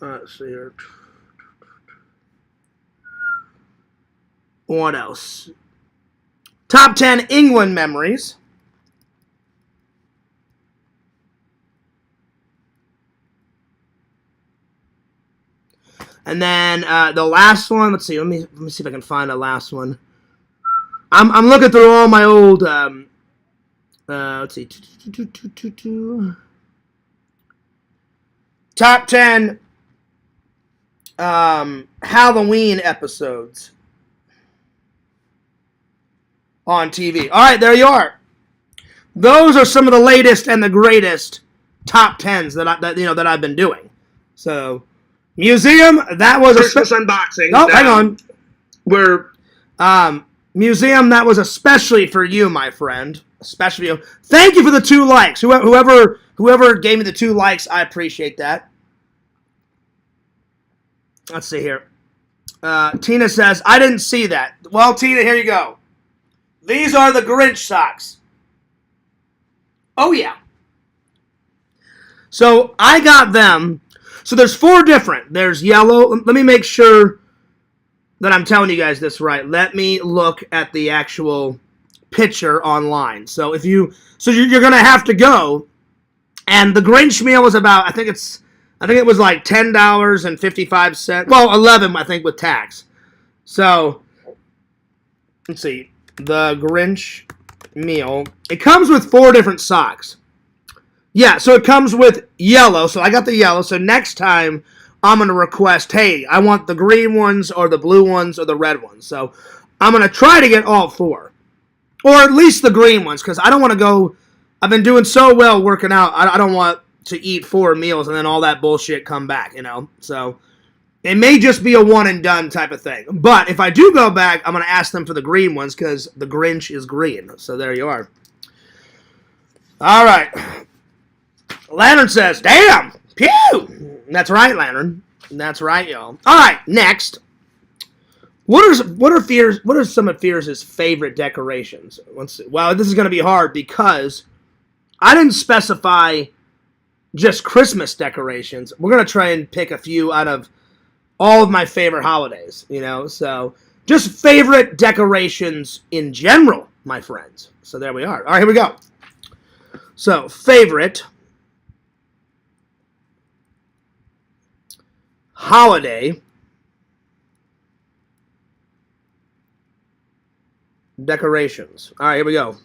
Let's see here. What else? Top 10 England memories. And then the last one. Let's see. Let me see if I can find the last one. I'm looking through all my old. Let's see. Top 10 Halloween episodes on TV. All right, there you are. Those are some of the latest and the greatest top 10s that I've been doing. So, Museum, that was Christmas unboxing. Oh, hang on. We're... Museum, that was especially for you, my friend. Especially for you. Thank you for the 2 likes. Whoever gave me the 2 likes, I appreciate that. Let's see here. Tina says, I didn't see that. Well, Tina, here you go. These are the Grinch socks. Oh, yeah. So, I got them. So, there's 4 different. There's yellow. Let me make sure that I'm telling you guys this right. Let me look at the actual picture online. So, you're going to have to go. And the Grinch meal was about, I think it was like $10.55. Well, $11, I think, with tax. So, let's see. The Grinch meal. It comes with 4 different socks. Yeah, so it comes with yellow. So I got the yellow. So next time I'm going to request, hey, I want the green ones or the blue ones or the red ones. So I'm going to try to get all 4. Or at least the green ones, because I don't want to go. I've been doing so well working out. I don't want to eat 4 meals and then all that bullshit come back, you know. So it may just be a one and done type of thing. But if I do go back, I'm going to ask them for the green ones because the Grinch is green. So there you are. All right. Lantern says, damn, pew. That's right, Lantern. That's right, y'all. All right, next. What are some of Fierce's favorite decorations? Let's see. Well, this is going to be hard because I didn't specify just Christmas decorations. We're going to try and pick a few out of all of my favorite holidays, you know? So, just favorite decorations in general, my friends. So, there we are. All right, here we go. So, favorite holiday decorations. All right, here we go.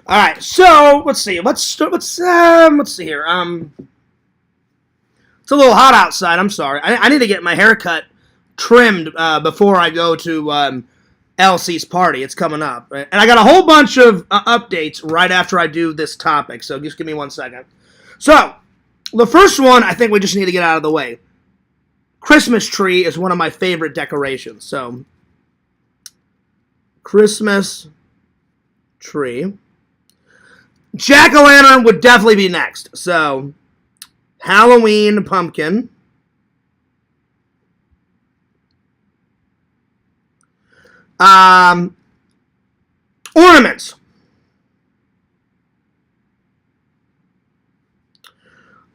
All right, so let's see. Let's see here. It's a little hot outside. I'm sorry. I need to get my haircut trimmed before I go to LC's party. It's coming up. Right? And I got a whole bunch of updates right after I do this topic, so just give me 1 second. So, the first one I think we just need to get out of the way. Christmas tree is one of my favorite decorations. So, Christmas tree. Jack-o'-lantern would definitely be next. So, Halloween pumpkin. Ornaments.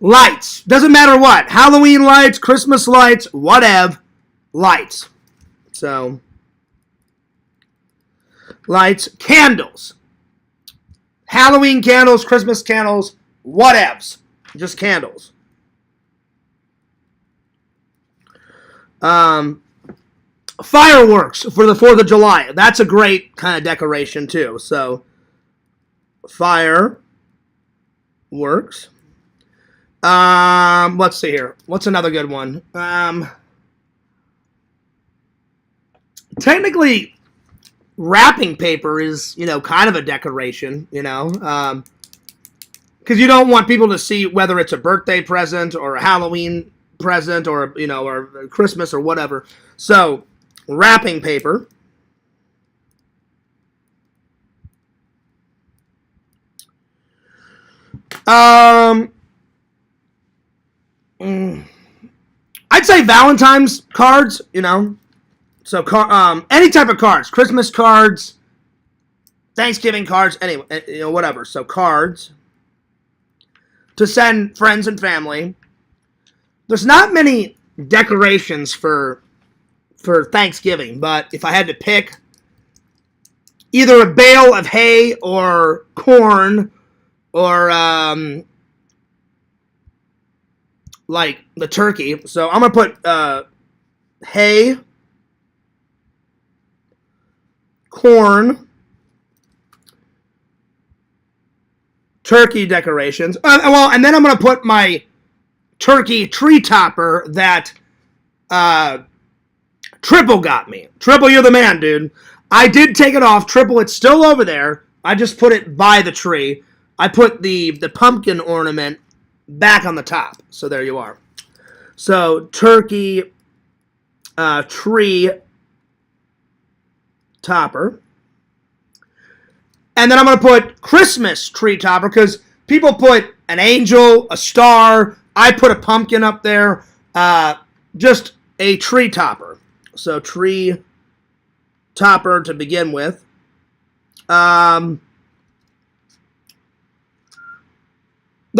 Lights. Doesn't matter what. Halloween lights, Christmas lights, whatever. Lights. So, lights. Candles. Halloween candles, Christmas candles, whatevs. Just candles. Fireworks for the 4th of July. That's a great kind of decoration, too. So, fireworks. Let's see here. What's another good one? Technically, wrapping paper is, kind of a decoration, because you don't want people to see whether it's a birthday present or a Halloween present or, or Christmas or whatever. So, wrapping paper. I'd say Valentine's cards, So, any type of cards. Christmas cards, Thanksgiving cards, anyway, whatever. So, cards to send friends and family. There's not many decorations for Thanksgiving, but if I had to pick either a bale of hay or corn or like the turkey. So I'm going to put hay, corn, turkey decorations. And then I'm going to put my turkey tree topper that Triple got me. Triple, you're the man, dude. I did take it off. Triple, it's still over there. I just put it by the tree. I put the pumpkin ornament back on the top. So there you are. So turkey tree topper. And then I'm going to put Christmas tree topper because people put an angel, a star. I put a pumpkin up there. Just a tree topper. So tree topper to begin with. The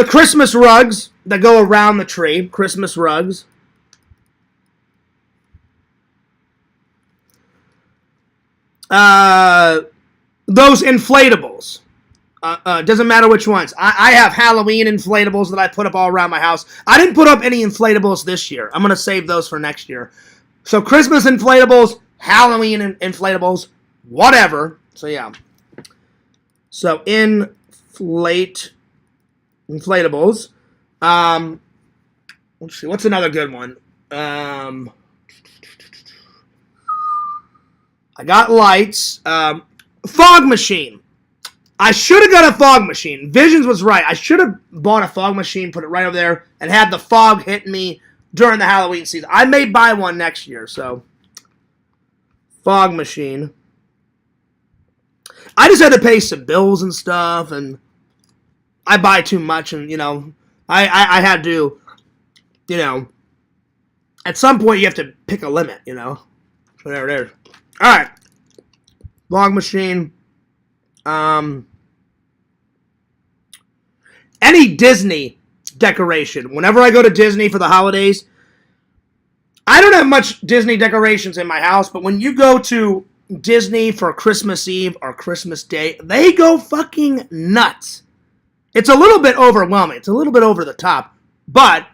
Christmas rugs that go around the tree. Christmas rugs. Those inflatables. Doesn't matter which ones. I have Halloween inflatables that I put up all around my house. I didn't put up any inflatables this year. I'm going to save those for next year. So Christmas inflatables, Halloween inflatables, whatever. So yeah. So inflatables. Let's see. What's another good one? I got lights. Fog machine. I should have got a fog machine. Visions was right. I should have bought a fog machine, put it right over there, and had the fog hit me during the Halloween season. I may buy one next year, so. Fog machine. I just had to pay some bills and stuff, and I buy too much, and, I had to, at some point you have to pick a limit, Whatever it is. All right. Fog machine. Any Disney decoration. Whenever I go to Disney for the holidays, I don't have much Disney decorations in my house, but when you go to Disney for Christmas Eve or Christmas Day, they go fucking nuts. It's a little bit overwhelming. It's a little bit over the top, but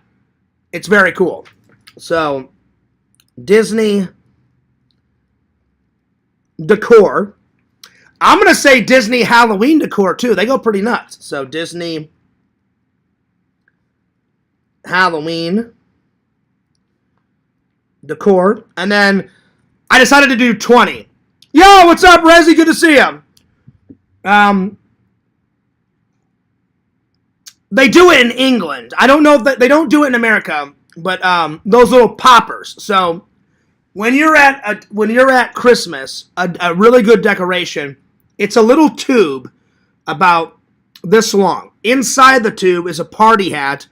it's very cool. So, Disney decor. I'm going to say Disney Halloween decor, too. They go pretty nuts. So, Disney Halloween decor. And then I decided to do 20. Yo, what's up, Rezzy? Good to see you. They do it in England. I don't know if they don't do it in America, but those little poppers. So when you're at Christmas, a really good decoration, it's a little tube about this long. Inside the tube is a party hat,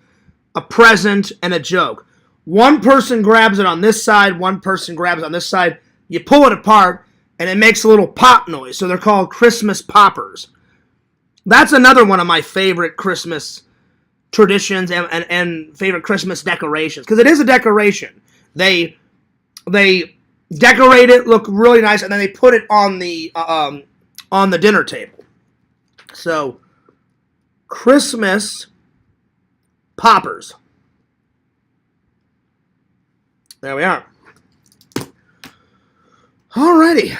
a present, and a joke. One person grabs it on this side, one person grabs it on this side. You pull it apart, and it makes a little pop noise. So they're called Christmas poppers. That's another one of my favorite Christmas traditions and favorite Christmas decorations, because it is a decoration. They decorate it, look really nice, and then they put it on the dinner table. So, Christmas poppers. There we are. Alrighty.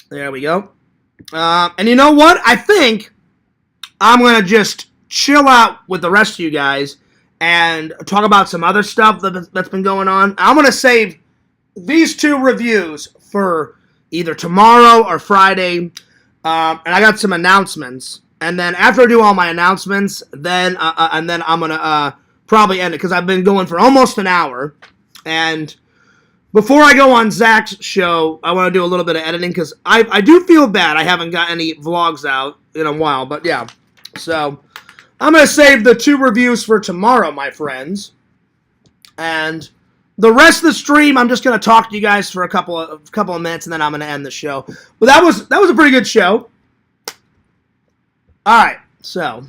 There we go. And you know what? I think I'm going to just chill out with the rest of you guys and talk about some other stuff that's been going on. I'm going to save these two reviews for either tomorrow or Friday. And I got some announcements. And then after I do all my announcements, then I'm going to probably end it, because I've been going for almost an hour. And before I go on Zach's show, I want to do a little bit of editing, because I do feel bad I haven't got any vlogs out in a while. But yeah, so I'm going to save the two reviews for tomorrow, my friends. And the rest of the stream, I'm just going to talk to you guys for a couple of minutes, and then I'm going to end the show. But that was a pretty good show. All right, so,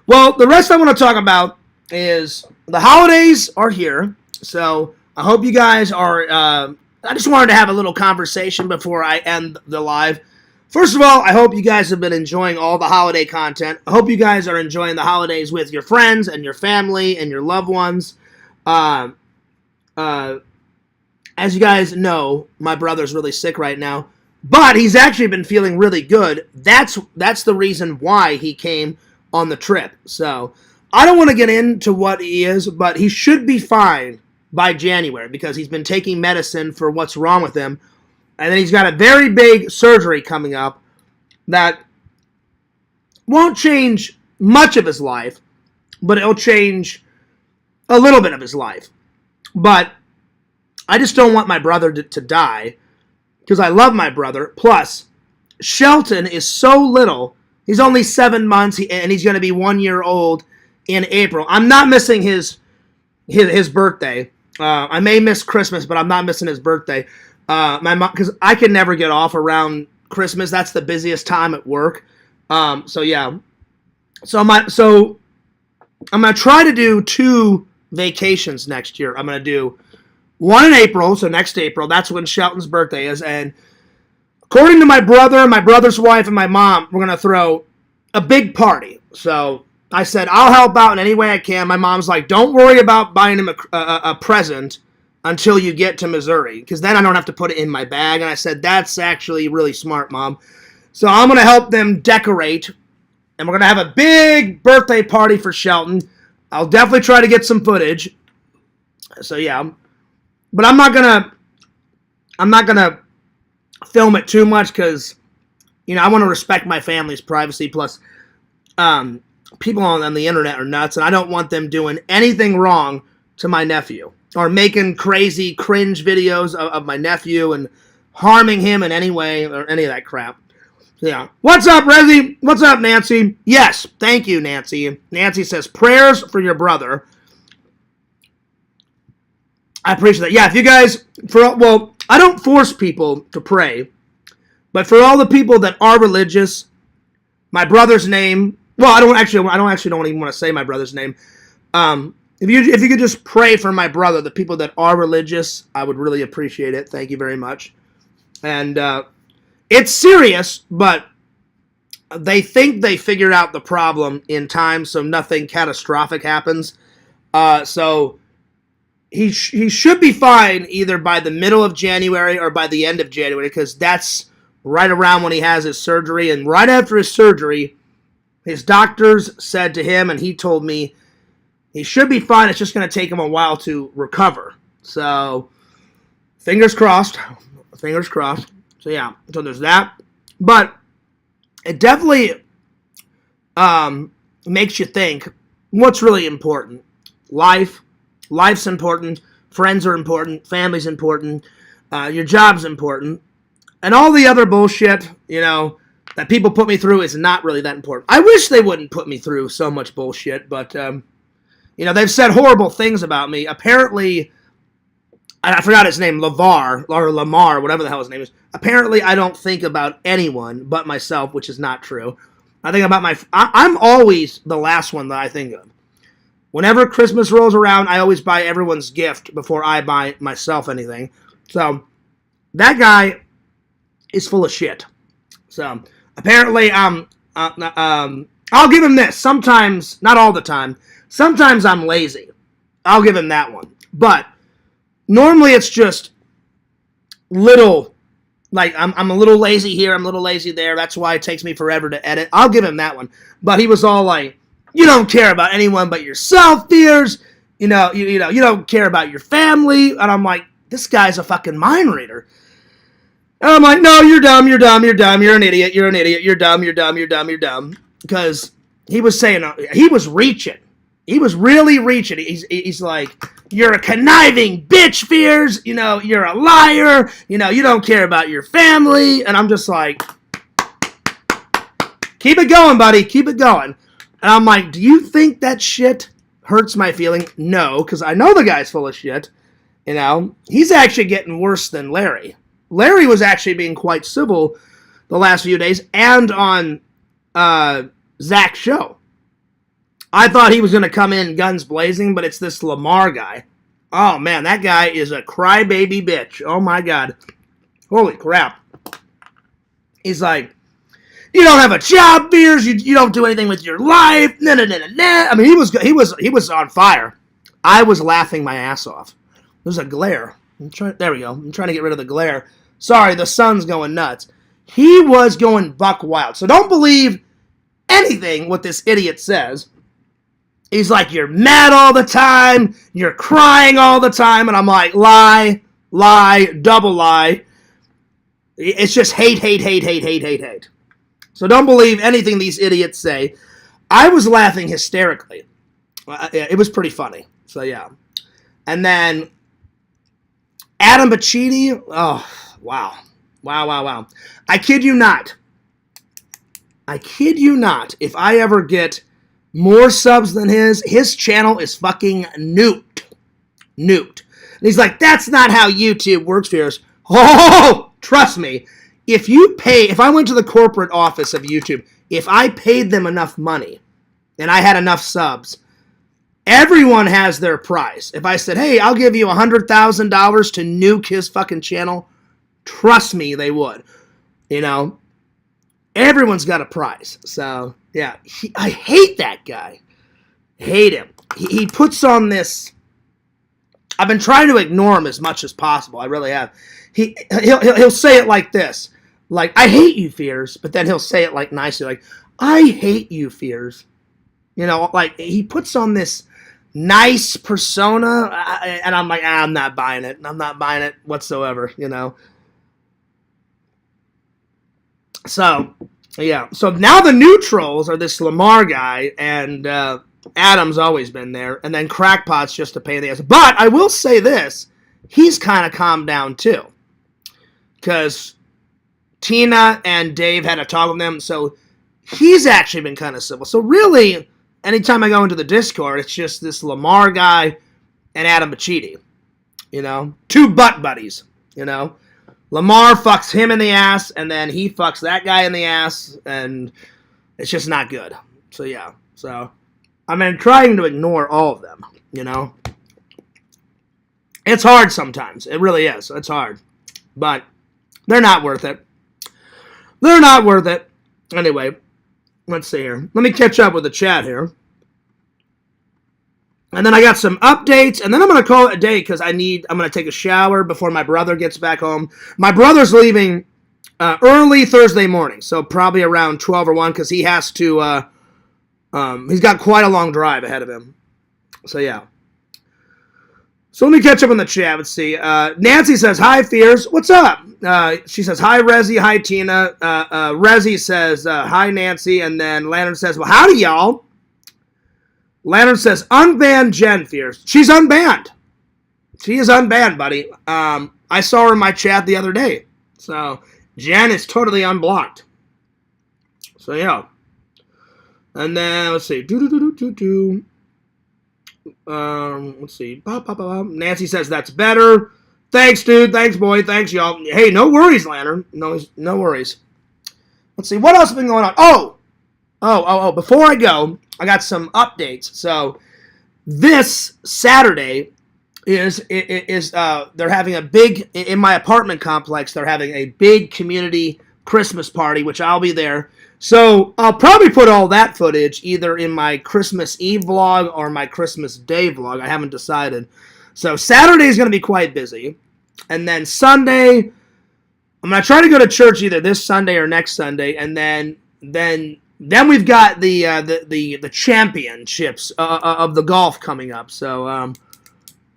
well, the rest I want to talk about is the holidays are here. So I hope you guys are, I just wanted to have a little conversation before I end the live. First of all, I hope you guys have been enjoying all the holiday content. I hope you guys are enjoying the holidays with your friends and your family and your loved ones. As you guys know, my brother's really sick right now, but he's actually been feeling really good. That's the reason why he came on the trip. So I don't want to get into what he is, but he should be fine by January, because he's been taking medicine for what's wrong with him. And then he's got a very big surgery coming up that won't change much of his life, but it'll change a little bit of his life. But I just don't want my brother to die, because I love my brother. Plus, Shelton is so little. He's only 7 months, and he's going to be 1 year old in April. I'm not missing his birthday. I may miss Christmas, but I'm not missing his birthday. My mom, because I can never get off around Christmas. That's the busiest time at work. So yeah. So I'm gonna try to do 2 vacations next year. I'm gonna do one in April, so next April. That's when Shelton's birthday is, and according to my brother, my brother's wife, and my mom, we're going to throw a big party. So I said, I'll help out in any way I can. My mom's like, don't worry about buying him a present until you get to Missouri, because then I don't have to put it in my bag. And I said, that's actually really smart, Mom. So I'm going to help them decorate, and we're going to have a big birthday party for Shelton. I'll definitely try to get some footage. So yeah, but I'm not gonna film it too much because, you know, I want to respect my family's privacy. Plus, people on the internet are nuts, and I don't want them doing anything wrong to my nephew or making crazy cringe videos of my nephew and harming him in any way or any of that crap. Yeah. What's up, Rezzy? What's up, Nancy? Yes, thank you, Nancy. Nancy says, prayers for your brother. I appreciate that. Yeah, if you guys, well, I don't force people to pray, but for all the people that are religious, my brother's name, well, I don't even want to say my brother's name. If you could just pray for my brother, the people that are religious, I would really appreciate it. Thank you very much. And it's serious, but they think they figured out the problem in time, so nothing catastrophic happens. So he should be fine either by the middle of January or by the end of January, because that's right around when he has his surgery. And right after his surgery, his doctors said to him, and he told me, he should be fine. It's just going to take him a while to recover. So, fingers crossed. Fingers crossed. So, yeah. So, there's that. But it definitely makes you think what's really important. Life's important. Friends are important. Family's important. Your job's important. And all the other bullshit, you know, that people put me through is not really that important. I wish they wouldn't put me through so much bullshit, but, you know, they've said horrible things about me. Apparently, I forgot his name, Lamar, whatever the hell his name is. Apparently, I don't think about anyone but myself, which is not true. I think about I'm always the last one that I think of. Whenever Christmas rolls around, I always buy everyone's gift before I buy myself anything. So, that guy is full of shit. So, apparently, I'll give him this. Sometimes, not all the time, sometimes I'm lazy. I'll give him that one. But normally it's just little, like I'm a little lazy here, I'm a little lazy there. That's why it takes me forever to edit. I'll give him that one. But he was all like, you don't care about anyone but yourself, Fears. You know, you don't care about your family. And I'm like, this guy's a fucking mind reader. And I'm like, no, you're dumb, you're dumb, you're dumb, you're an idiot, you're an idiot, you're dumb, you're dumb, you're dumb, you're dumb. Because he was saying, he was reaching. He was really reaching. He's like, you're a conniving bitch, Fears. You know, you're a liar. You know, you don't care about your family. And I'm just like, keep it going, buddy. Keep it going. And I'm like, do you think that shit hurts my feeling? No, because I know the guy's full of shit. You know, he's actually getting worse than Larry. Larry was actually being quite civil the last few days and on Zach's show. I thought he was going to come in guns blazing, but it's this Lamar guy. Oh, man, that guy is a crybaby bitch. Oh, my God. Holy crap. He's like, you don't have a job, Beers. You don't do anything with your life. Nah, nah, nah, nah, nah. I mean, he was on fire. I was laughing my ass off. There's a glare. There we go. I'm trying to get rid of the glare. Sorry, the sun's going nuts. He was going buck wild. So don't believe anything what this idiot says. He's like, you're mad all the time. You're crying all the time. And I'm like, lie, double lie. It's just hate. So don't believe anything these idiots say. I was laughing hysterically. It was pretty funny. So, yeah. And then Adam Bacchini. Oh, wow. Wow. I kid you not. If I ever get more subs than his channel is fucking nuked. And he's like, that's not how YouTube works, Fears. Oh, trust me. If I went to the corporate office of YouTube, if I paid them enough money and I had enough subs, everyone has their price. If I said, hey, I'll give you $100,000 to nuke his fucking channel, trust me, they would. You know, everyone's got a prize. So, yeah, I hate that guy. Hate him. He puts on this. I've been trying to ignore him as much as possible. I really have. He'll say it like this. Like, I hate you, Fears. But then he'll say it like nicely. Like, I hate you, Fears. You know, like, he puts on this nice persona. And I'm like, I'm not buying it. I'm not buying it whatsoever, you know. So, yeah. So now the new trolls are this Lamar guy, and Adam's always been there, and then Crackpot's just a pain in the ass. But I will say this, he's kind of calmed down too, because Tina and Dave had a talk with them, so he's actually been kind of civil. So really, anytime I go into the Discord, it's just this Lamar guy and Adam Bachidi, you know, two butt buddies, you know. Lamar fucks him in the ass, and then he fucks that guy in the ass, and it's just not good. So, yeah. So, I've been trying to ignore all of them, you know. It's hard sometimes. It really is. It's hard. But they're not worth it. They're not worth it. Anyway, let's see here. Let me catch up with the chat here. And then I got some updates, and then I'm going to call it a day because I'm going to take a shower before my brother gets back home. My brother's leaving early Thursday morning, so probably around 12 or 1 because he has to, he's got quite a long drive ahead of him. So, yeah. So let me catch up on the chat. Let's see. Nancy says, hi, Fears. What's up? She says, hi, Rezzy. Hi, Tina. Rezzy says, hi, Nancy. And then Lantern says, well, howdy, y'all. Lantern says, unban Jen, Fears. She's unbanned. She is unbanned, buddy. I saw her in my chat the other day. So, Jen is totally unblocked. So, yeah. And then, let's see. Let's see. Nancy says, that's better. Thanks, dude. Thanks, boy. Thanks, y'all. Hey, no worries, Lantern. No worries. Let's see. What else has been going on? Oh, before I go, I got some updates. So this Saturday is they're having a big, in my apartment complex, they're having a big community Christmas party, which I'll be there. So I'll probably put all that footage either in my Christmas Eve vlog or my Christmas Day vlog. I haven't decided. So Saturday is going to be quite busy. And then Sunday, I'm going to try to go to church either this Sunday or next Sunday. And then we've got the championships of the golf coming up. So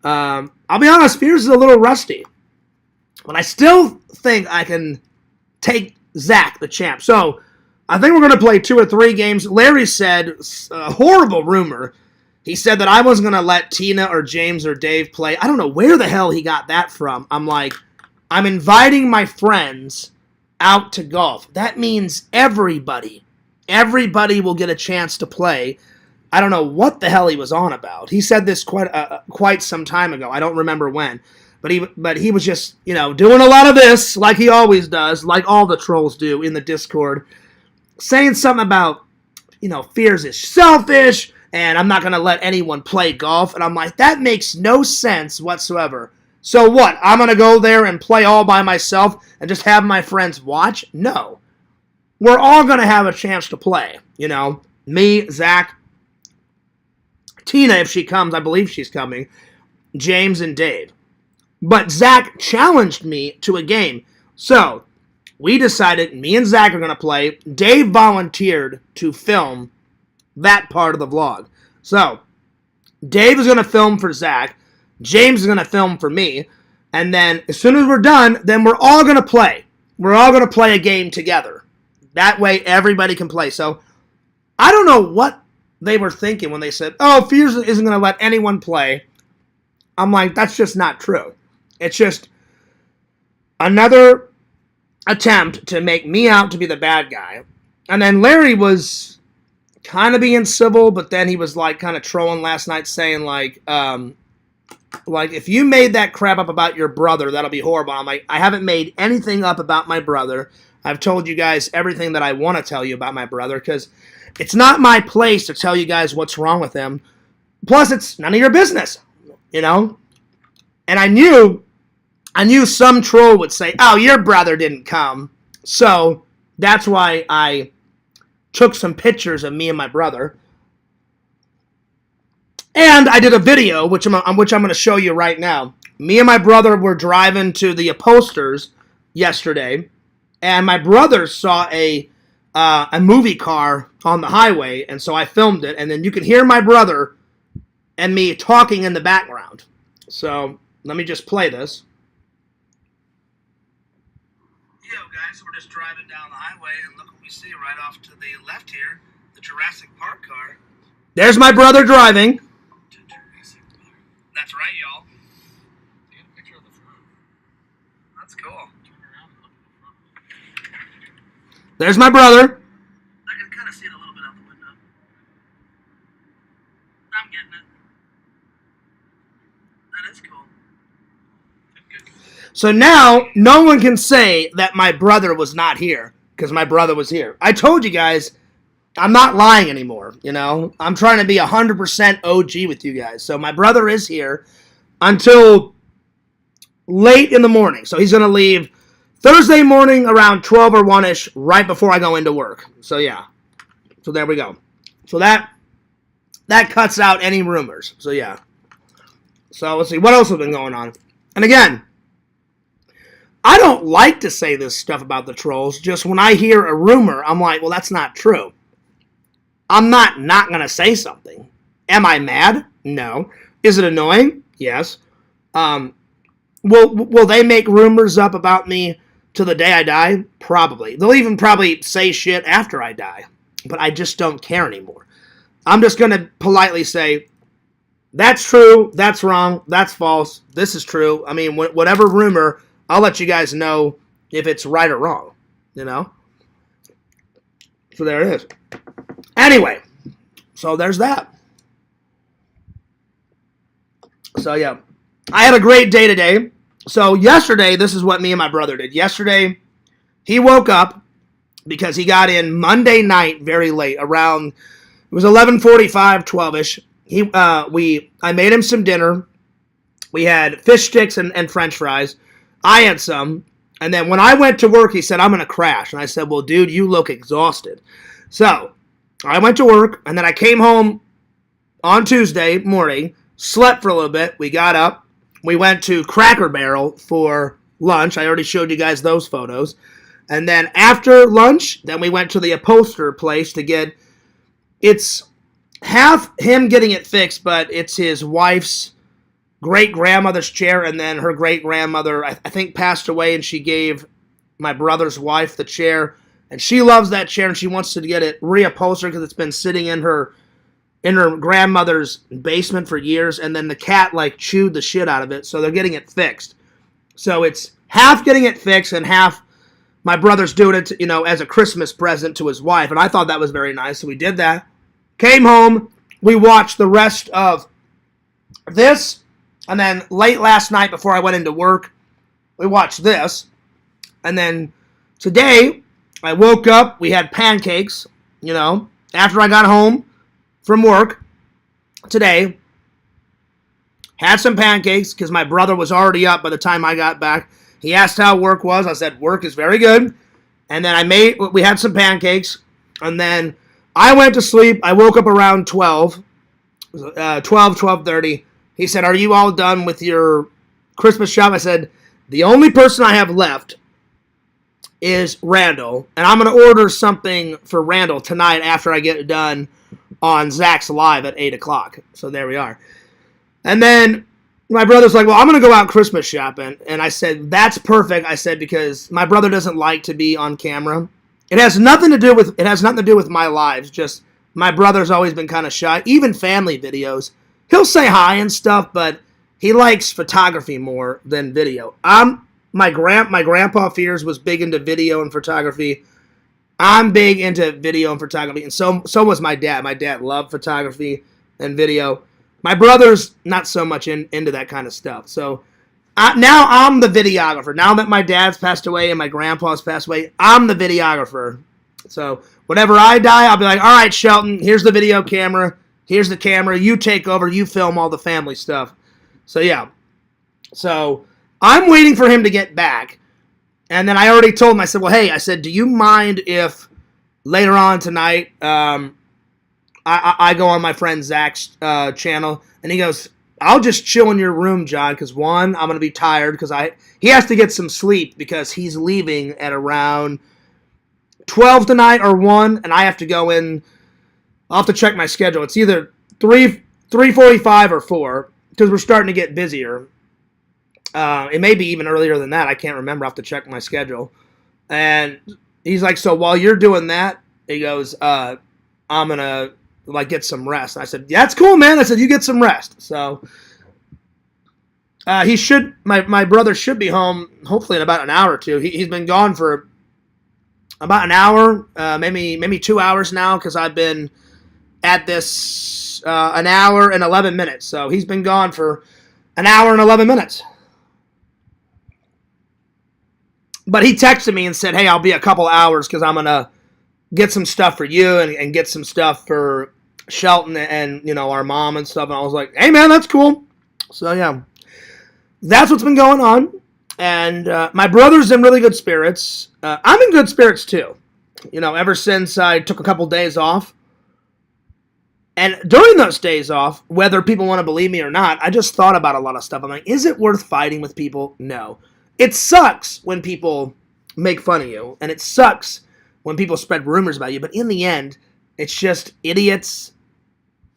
I'll be honest, Fears is a little rusty, but I still think I can take Zach, the champ. So I think we're going to play 2 or 3 games. Larry said, a horrible rumor, he said that I wasn't going to let Tina or James or Dave play. I don't know where the hell he got that from. I'm like, I'm inviting my friends out to golf. That means everybody will get a chance to play. I don't know what the hell he was on about. He said this quite some time ago. I don't remember when. But he was just, doing a lot of this, like he always does, like all the trolls do in the Discord, saying something about, Fears is selfish, and I'm not going to let anyone play golf. And I'm like, that makes no sense whatsoever. So what? I'm going to go there and play all by myself and just have my friends watch? No. We're all going to have a chance to play. Me, Zach, Tina, if she comes, I believe she's coming, James, and Dave. But Zach challenged me to a game. So we decided me and Zach are going to play. Dave volunteered to film that part of the vlog. So Dave is going to film for Zach. James is going to film for me. And then as soon as we're done, then we're all going to play. We're all going to play a game together. That way everybody can play. So I don't know what they were thinking when they said, oh, Fears isn't going to let anyone play. I'm like, that's just not true. It's just another attempt to make me out to be the bad guy. And then Larry was kind of being civil, but then he was like kind of trolling last night saying like if you made that crap up about your brother, that'll be horrible. I'm like, I haven't made anything up about my brother. I've told you guys everything that I want to tell you about my brother because it's not my place to tell you guys what's wrong with him. Plus, it's none of your business, And I knew some troll would say, oh, your brother didn't come. So that's why I took some pictures of me and my brother. And I did a video, which I'm going to show you right now. Me and my brother were driving to the upholsters yesterday, and my brother saw a movie car on the highway, and so I filmed it, and then you can hear my brother and me talking in the background. So let me just play this. Yo, guys, we're just driving down the highway, and look what we see right off to the left here, the Jurassic Park car. There's my brother driving. That's right, y'all. Take a picture of the front. That's cool. Turn around and look at the front. There's my brother. I can kind of see it a little bit out the window. I'm getting it. That is cool. So now, no one can say that my brother was not here, because my brother was here. I told you guys, I'm not lying anymore, you know. I'm trying to be 100% OG with you guys. So my brother is here until late in the morning. So he's going to leave Thursday morning around 12 or 1-ish, right before I go into work. So yeah. So there we go. So that cuts out any rumors. So yeah. So let's see. What else has been going on? And again, I don't like to say this stuff about the trolls. Just when I hear a rumor, I'm like, well, that's not true. I'm not going to say something. Am I mad? No. Is it annoying? Yes. Will they make rumors up about me to the day I die? Probably. They'll even probably say shit after I die. But I just don't care anymore. I'm just going to politely say, that's true, that's wrong, that's false, this is true. I mean, whatever rumor, I'll let you guys know if it's right or wrong, you know? So there it is. Anyway, so there's that. So yeah, I had a great day today. So yesterday, this is what me and my brother did. Yesterday, he woke up because he got in Monday night very late, around, it was 11:45, 12-ish. I made him some dinner. We had fish sticks and French fries. I had some. And then when I went to work, he said, I'm going to crash. And I said, well, dude, you look exhausted. So I went to work, and then I came home on Tuesday morning, slept for a little bit. We got up. We went to Cracker Barrel for lunch. I already showed you guys those photos. And then after lunch, then we went to the upholsterer place to get, it's half him getting it fixed, but it's his wife's great-grandmother's chair, and then her great-grandmother, I think, passed away, and she gave my brother's wife the chair. And she loves that chair, and she wants to get it reupholstered because it's been sitting in her grandmother's basement for years, and then the cat, like, chewed the shit out of it, so they're getting it fixed. So it's half getting it fixed and half my brother's doing it, as a Christmas present to his wife, and I thought that was very nice, so we did that. Came home, we watched the rest of this, and then late last night before I went into work, we watched this, and then today, I woke up, we had pancakes, after I got home from work today. Had some pancakes because my brother was already up by the time I got back. He asked how work was. I said, work is very good. And then we had some pancakes, and then I went to sleep. I woke up around 12:30. He said, are you all done with your Christmas shop? I said, the only person I have left is Randall, and I'm going to order something for Randall tonight after I get it done on Zach's Live at 8 o'clock. So there we are. And then my brother's like, well, I'm going to go out Christmas shopping. And I said, that's perfect. I said, because my brother doesn't like to be on camera. It has nothing to do with my lives. Just my brother's always been kind of shy. Even family videos. He'll say hi and stuff, but he likes photography more than video. My grandpa Fears was big into video and photography. I'm big into video and photography, and so was my dad. My dad loved photography and video. My brother's not so much into that kind of stuff. So now I'm the videographer. Now that my dad's passed away and my grandpa's passed away, I'm the videographer. So whenever I die, I'll be like, all right, Shelton, here's the video camera. Here's the camera. You take over. You film all the family stuff. So yeah. So I'm waiting for him to get back. And then I already told him, I said, well, hey, I said, do you mind if later on tonight I go on my friend Zach's channel? And he goes, I'll just chill in your room, John, because one, I'm going to be tired because he has to get some sleep because he's leaving at around 12 tonight or 1, and I have to go in. I'll have to check my schedule. It's either 3:45 or 4 because we're starting to get busier. It may be even earlier than that. I can't remember. I have to check my schedule. And he's like, so while you're doing that, he goes, I'm going to get some rest. And I said, yeah, that's cool, man. I said, you get some rest. So my brother should be home hopefully in about an hour or two. He's been gone for about an hour, maybe 2 hours now because I've been at this an hour and 11 minutes. So he's been gone for an hour and 11 minutes. But he texted me and said, hey, I'll be a couple hours because I'm going to get some stuff for you and get some stuff for Shelton and, our mom and stuff. And I was like, hey, man, that's cool. So, yeah, that's what's been going on. And my brother's in really good spirits. I'm in good spirits, too. Ever since I took a couple days off. And during those days off, whether people want to believe me or not, I just thought about a lot of stuff. I'm like, is it worth fighting with people? No. It sucks when people make fun of you, and it sucks when people spread rumors about you, but in the end, it's just idiots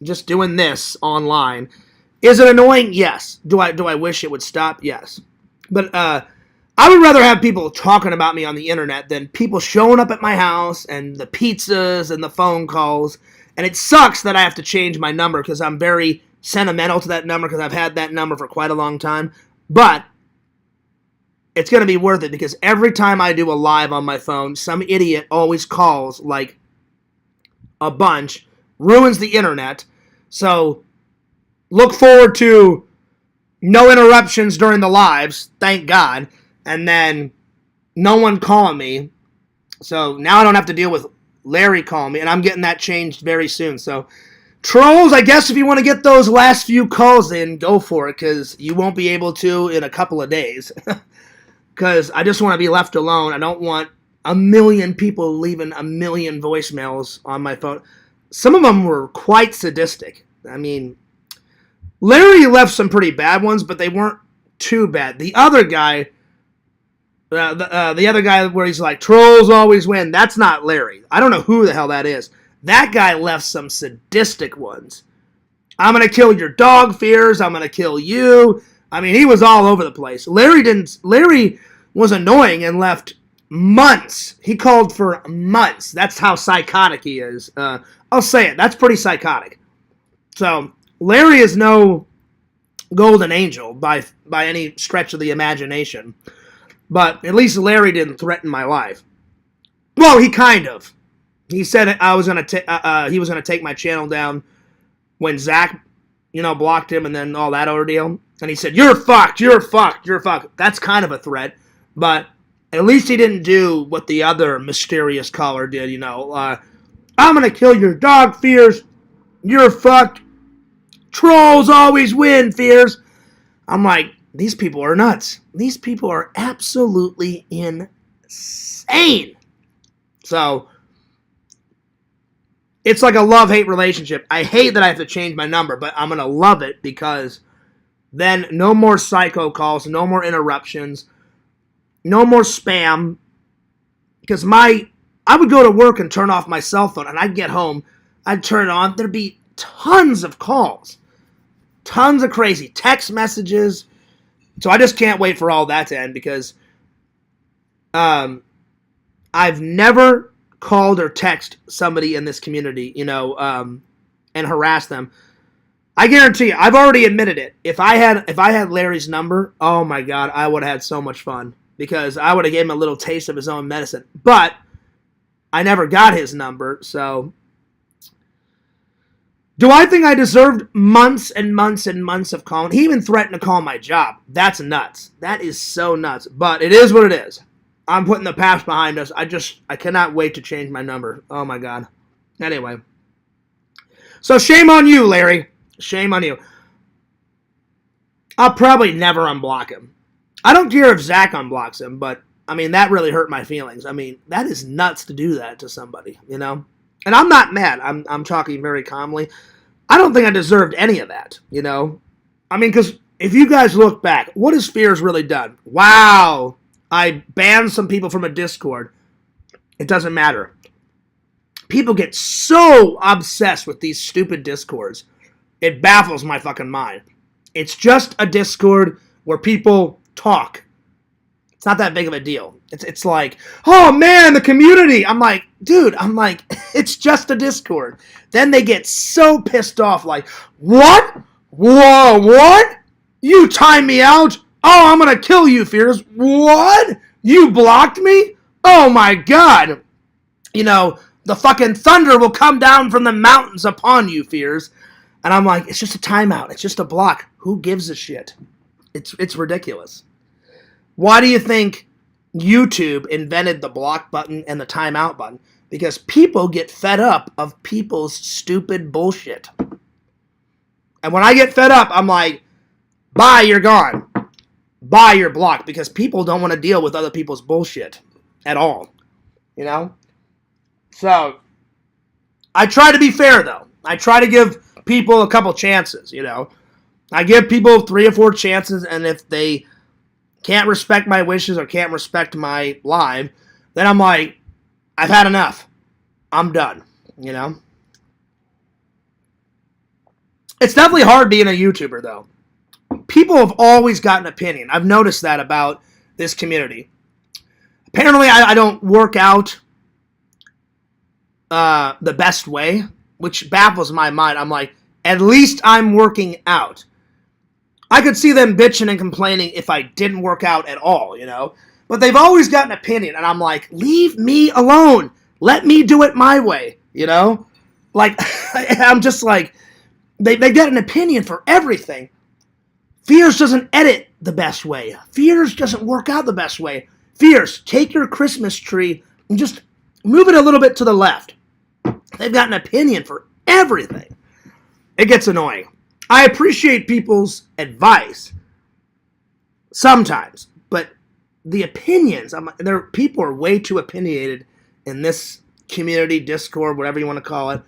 just doing this online. Is it annoying? Yes. Do I wish it would stop? Yes. But I would rather have people talking about me on the internet than people showing up at my house and the pizzas and the phone calls. And it sucks that I have to change my number because I'm very sentimental to that number because I've had that number for quite a long time. But it's going to be worth it because every time I do a live on my phone, some idiot always calls like a bunch, ruins the internet. So look forward to no interruptions during the lives, thank God, and then no one calling me. So now I don't have to deal with Larry calling me, and I'm getting that changed very soon. So trolls, I guess if you want to get those last few calls in, go for it because you won't be able to in a couple of days. Because I just want to be left alone. I don't want a million people leaving a million voicemails on my phone. Some of them were quite sadistic. I mean, Larry left some pretty bad ones, but they weren't too bad. The other guy, the other guy where he's like, trolls always win, that's not Larry. I don't know who the hell that is. That guy left some sadistic ones. I'm going to kill your dog fears. I'm going to kill you. I mean, he was all over the place. Larry was annoying and left months. He called for months. That's how psychotic he is. I'll say it. That's pretty psychotic. So, Larry is no golden angel by any stretch of the imagination. But at least Larry didn't threaten my life. Well, he kind of. He said he was going to take my channel down when Zach, blocked him and then all that ordeal. And he said, you're fucked, you're fucked, you're fucked. That's kind of a threat. But at least he didn't do what the other mysterious caller did, I'm going to kill your dog, Fears. You're fucked. Trolls always win, Fears. I'm like, these people are nuts. These people are absolutely insane. So it's like a love-hate relationship. I hate that I have to change my number, but I'm going to love it because then no more psycho calls, no more interruptions, no more spam. Because I would go to work and turn off my cell phone, and I'd get home, I'd turn it on, there'd be tons of calls. Tons of crazy text messages. So I just can't wait for all that to end because I've never called or texted somebody in this community, and harassed them. I guarantee you, I've already admitted it. If I had Larry's number, oh my God, I would have had so much fun because I would have gave him a little taste of his own medicine. But I never got his number, so do I think I deserved months and months and months of calling? He even threatened to call my job. That's nuts. That is so nuts. But it is what it is. I'm putting the past behind us. I cannot wait to change my number. Oh my God. Anyway. So shame on you, Larry. Shame on you. I'll probably never unblock him. I don't care if Zach unblocks him, but I mean, that really hurt my feelings. I mean, that is nuts to do that to somebody, you know? And I'm not mad. I'm talking very calmly. I don't think I deserved any of that, you know? I mean, because if you guys look back, what has Fears really done? Wow, I banned some people from a Discord. It doesn't matter. People get so obsessed with these stupid Discords. It baffles my fucking mind. It's just a Discord where people talk. It's not that big of a deal. It's like, oh man, the community. I'm like, dude, it's just a Discord. Then they get so pissed off, like, what? Whoa, what? You time me out? Oh, I'm gonna kill you, Fears. What? You blocked me? Oh my god. You know, the fucking thunder will come down from the mountains upon you, Fears. And I'm like, it's just a timeout. It's just a block. Who gives a shit? It's ridiculous. Why do you think YouTube invented the block button and the timeout button? Because people get fed up of people's stupid bullshit. And when I get fed up, I'm like, bye, you're gone. Bye, you're blocked. Because people don't want to deal with other people's bullshit at all. You know? So, I try to be fair, though. I try to give people a couple chances, you know? I give people 3 or 4 chances, and if they can't respect my wishes or can't respect my live, then I'm like, I've had enough. I'm done, you know? It's definitely hard being a YouTuber, though. People have always got an opinion. I've noticed that about this community. Apparently, I don't work out the best way, which baffles my mind. I'm like, at least I'm working out. I could see them bitching and complaining if I didn't work out at all, you know? But they've always got an opinion, and I'm like, leave me alone. Let me do it my way, you know? Like, I'm just like, they get an opinion for everything. Fears doesn't edit the best way. Fears doesn't work out the best way. Fears, take your Christmas tree and just move it a little bit to the left. They've got an opinion for everything. It gets annoying. I appreciate people's advice sometimes, but the opinions, people are way too opinionated in this community, Discord, whatever you want to call it.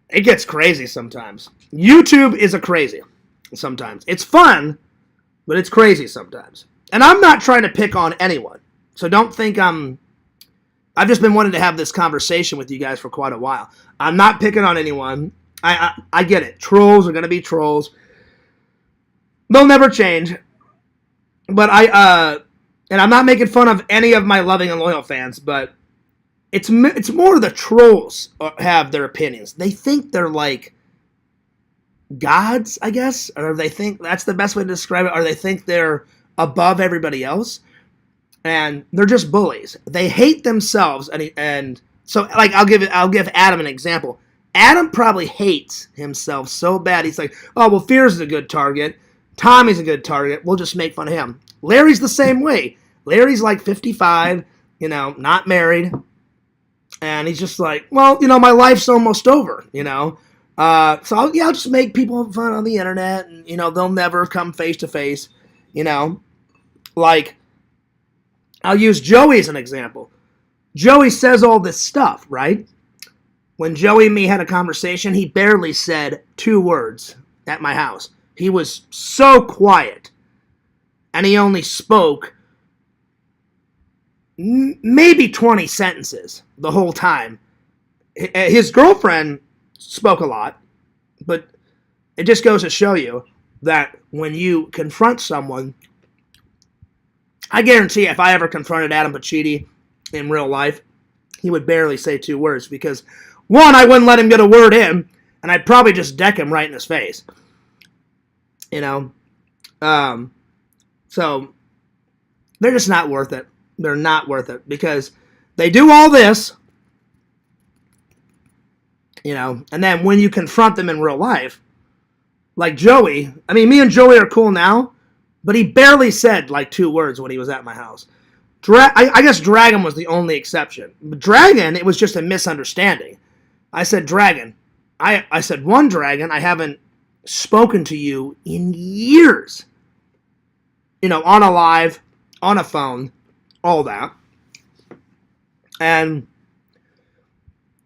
It gets crazy sometimes. YouTube is a crazy sometimes. It's fun, but it's crazy sometimes. And I'm not trying to pick on anyone, so don't think I've just been wanting to have this conversation with you guys for quite a while. I'm not picking on anyone. I get it. Trolls are going to be trolls. They'll never change. But and I'm not making fun of any of my loving and loyal fans, but it's more the trolls have their opinions. They think they're like gods, I guess, or they think that's the best way to describe it, or they think they're above everybody else, and they're just bullies. They hate themselves, and so like I'll give Adam an example. Adam probably hates himself so bad. He's like, oh, well, Fears is a good target. Tommy's a good target. We'll just make fun of him. Larry's the same way. Larry's like 55, you know, not married. And he's just like, well, you know, my life's almost over, you know. So I'll just make people fun on the internet. And, you know, they'll never come face to face, you know. Like, I'll use Joey as an example. Joey says all this stuff, right? When Joey and me had a conversation, he barely said 2 words at my house. He was so quiet. And he only spoke maybe 20 sentences the whole time. His girlfriend spoke a lot, but it just goes to show you that when you confront someone, I guarantee if I ever confronted Adam Pacitti in real life, he would barely say 2 words because, one, I wouldn't let him get a word in, and I'd probably just deck him right in his face. You know? So, they're just not worth it. They're not worth it because they do all this, you know, and then when you confront them in real life, like Joey, I mean, me and Joey are cool now, but he barely said like 2 words when he was at my house. I guess Dragon was the only exception. But Dragon, it was just a misunderstanding. I said, Dragon, I said, one, Dragon, I haven't spoken to you in years. You know, on a live, on a phone. all that. And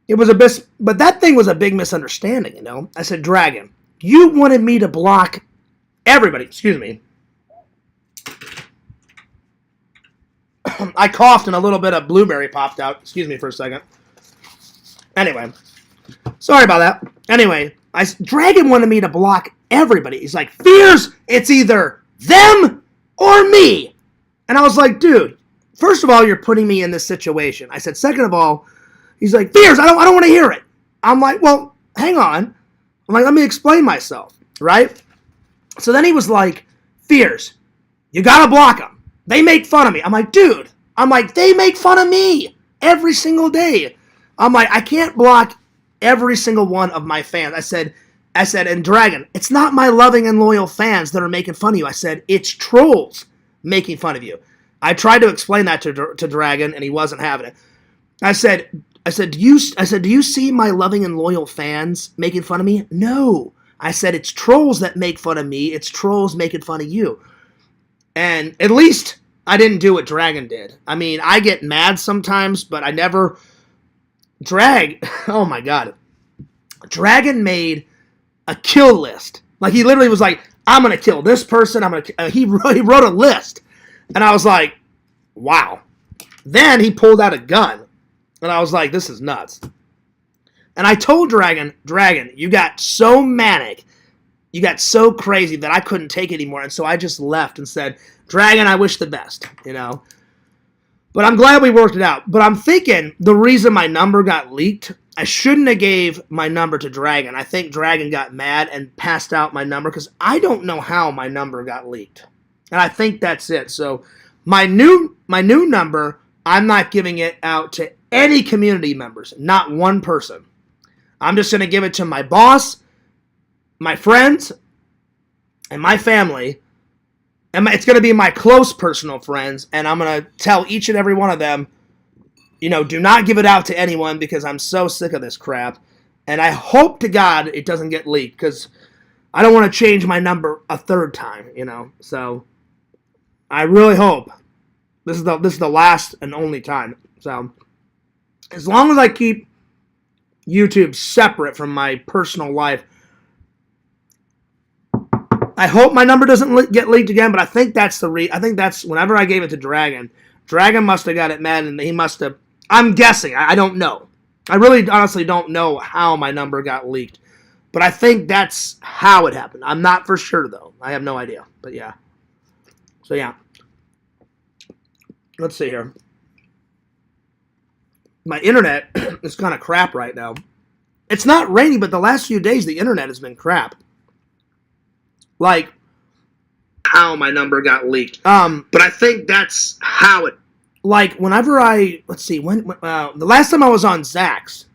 it was but that thing was a big misunderstanding, you know. I said, Dragon, you wanted me to block everybody. Excuse me. I coughed and a little bit of blueberry popped out. Excuse me for a second. Anyway, sorry about that. Anyway, Dragon wanted me to block everybody. He's like, Fears, it's either them or me. And I was like, dude, first of all, you're putting me in this situation. I said, second of all, he's like, Fears, I don't want to hear it. I'm like, well, hang on. I'm like, let me explain myself, right? So then he was like, Fears, you gotta block them. They make fun of me. I'm like, dude, they make fun of me every single day. I'm like, I can't block every single one of my fans. I said, and Dragon, it's not my loving and loyal fans that are making fun of you. I said, it's trolls making fun of you. I tried to explain that to Dragon, and he wasn't having it. I said, do you see my loving and loyal fans making fun of me? No. I said, it's trolls that make fun of me. It's trolls making fun of you. And at least I didn't do what Dragon did. I mean, I get mad sometimes, but I never... Oh my God. Dragon made a kill list. Like, he literally was like, I'm going to kill this person. He wrote a list. And I was like, wow. Then he pulled out a gun. And I was like, this is nuts. And I told Dragon, you got so manic, you got so crazy that I couldn't take it anymore. And so I just left and said, Dragon, I wish the best, you know. But I'm glad we worked it out. But I'm thinking the reason my number got leaked, I shouldn't have gave my number to Dragon. I think Dragon got mad and passed out my number because I don't know how my number got leaked. And I think that's it. So my new number, I'm not giving it out to any community members, not one person. I'm just going to give it to my boss, my friends, and my family. And it's going to be my close personal friends. And I'm going to tell each and every one of them, you know, do not give it out to anyone because I'm so sick of this crap. And I hope to God it doesn't get leaked because I don't want to change my number a third time, you know. So I really hope this is the last and only time. So as long as I keep YouTube separate from my personal life, I hope my number doesn't get leaked again. But I think that's I think that's whenever I gave it to Dragon must have got it mad, and he must have. I'm guessing. I don't know. I really honestly don't know how my number got leaked, but I think that's how it happened. I'm not for sure though. I have no idea. But yeah. So yeah. Let's see here. My internet is kind of crap right now. It's not raining, but the last few days the internet has been crap. Like how my number got leaked. But I think that's how it. Like whenever let's see when the last time I was on Zach's,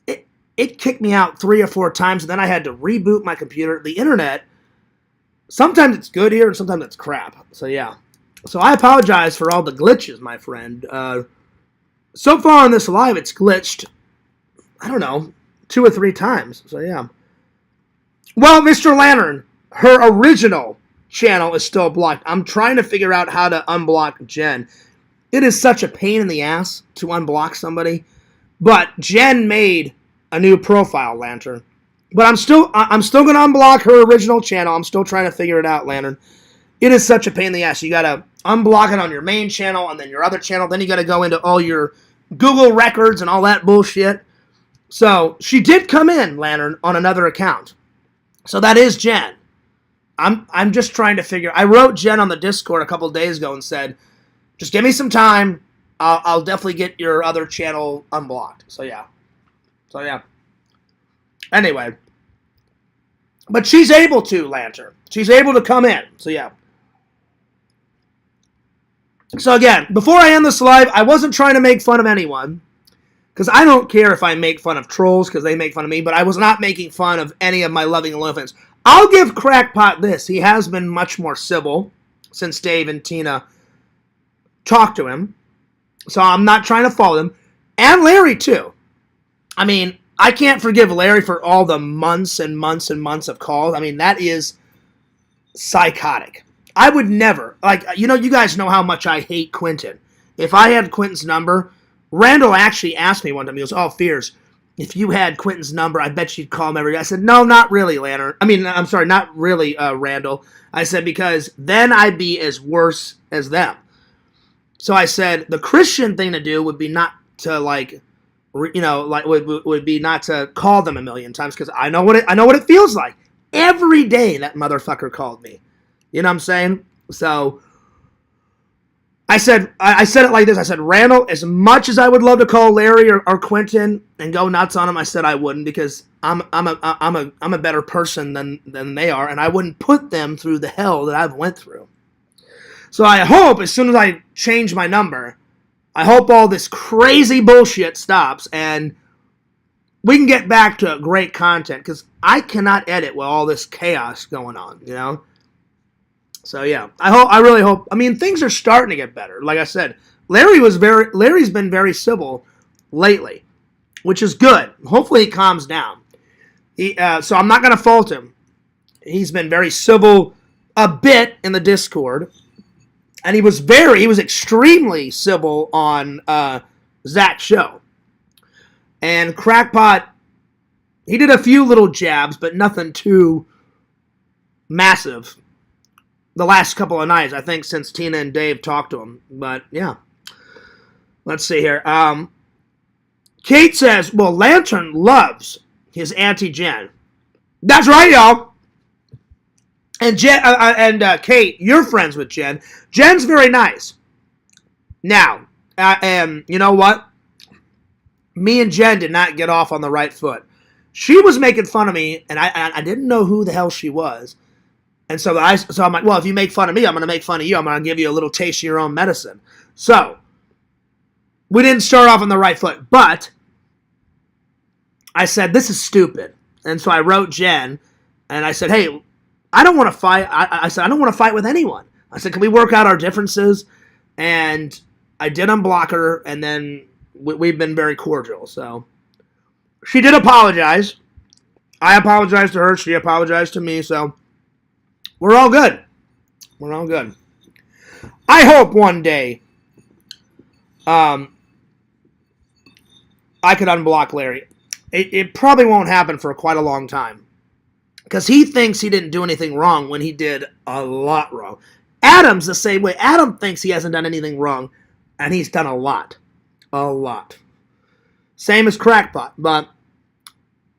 it kicked me out 3 or 4 times, and then I had to reboot my computer. The internet. Sometimes it's good here, and sometimes it's crap. So yeah. So I apologize for all the glitches, my friend. So far on this live, it's glitched, I don't know, 2 or 3 times. So yeah. Well, Mr. Lantern, her original channel is still blocked. I'm trying to figure out how to unblock Jen. It is such a pain in the ass to unblock somebody. But Jen made a new profile, Lantern. But I'm still going to unblock her original channel. I'm still trying to figure it out, Lantern. It is such a pain in the ass. You got to unblock it on your main channel and then your other channel. Then you got to go into all your Google records and all that bullshit. So she did come in, Lantern, on another account. So that is Jen. I'm just trying to figure. I wrote Jen on the Discord a couple of days ago and said, just give me some time. I'll definitely get your other channel unblocked. So yeah. Anyway. But she's able to, Lantern. She's able to come in. So yeah. So again, before I end this live, I wasn't trying to make fun of anyone. Because I don't care if I make fun of trolls because they make fun of me, but I was not making fun of any of my loving and loyal fans. I'll give Crackpot this. He has been much more civil since Dave and Tina talked to him. So I'm not trying to fault him. And Larry, too. I mean, I can't forgive Larry for all the months and months and months of calls. I mean, that is psychotic. I would never, like, you know, you guys know how much I hate Quentin. If I had Quentin's number, Randall actually asked me one time, he goes, oh, Fears, if you had Quentin's number, I bet you'd call him every day. I said, no, not really, Lantern. I mean, I'm sorry, not really, Randall. I said, because then I'd be as worse as them. So I said, the Christian thing to do would be not to, like, you know, like, would be not to call them a million times, because I know what it feels like. Every day that motherfucker called me. You know what I'm saying? So I said it like this. I said, Randall, as much as I would love to call Larry or Quentin and go nuts on him, I said I wouldn't, because I'm a better person than they are, and I wouldn't put them through the hell that I've went through. So I hope as soon as I change my number, I hope all this crazy bullshit stops and we can get back to great content, because I cannot edit with all this chaos going on, you know? So yeah, I really hope. I mean, things are starting to get better. Like I said, Larry's been very civil lately, which is good. Hopefully he calms down. So I'm not going to fault him. He's been very civil a bit in the Discord, and he was extremely civil on Zach's show. And Crackpot, he did a few little jabs, but nothing too massive. The last couple of nights, I think, since Tina and Dave talked to him. But, yeah. Let's see here. Kate says, well, Lantern loves his Auntie Jen. That's right, y'all. And Kate, you're friends with Jen. Jen's very nice. Now, you know what? Me and Jen did not get off on the right foot. She was making fun of me, and I didn't know who the hell she was. And so I'm like, well, if you make fun of me, I'm going to make fun of you. I'm going to give you a little taste of your own medicine. So, we didn't start off on the right foot, but I said, this is stupid. And so I wrote Jen, and I said, hey, I don't want to fight. I said, I don't want to fight with anyone. I said, can we work out our differences? And I did unblock her, and then we've been very cordial. So, she did apologize. I apologized to her. She apologized to me, so we're all good. We're all good. I hope one day I could unblock Larry. It probably won't happen for quite a long time, because he thinks he didn't do anything wrong when he did a lot wrong. Adam's the same way. Adam thinks he hasn't done anything wrong, and he's done a lot. A lot. Same as Crackpot, but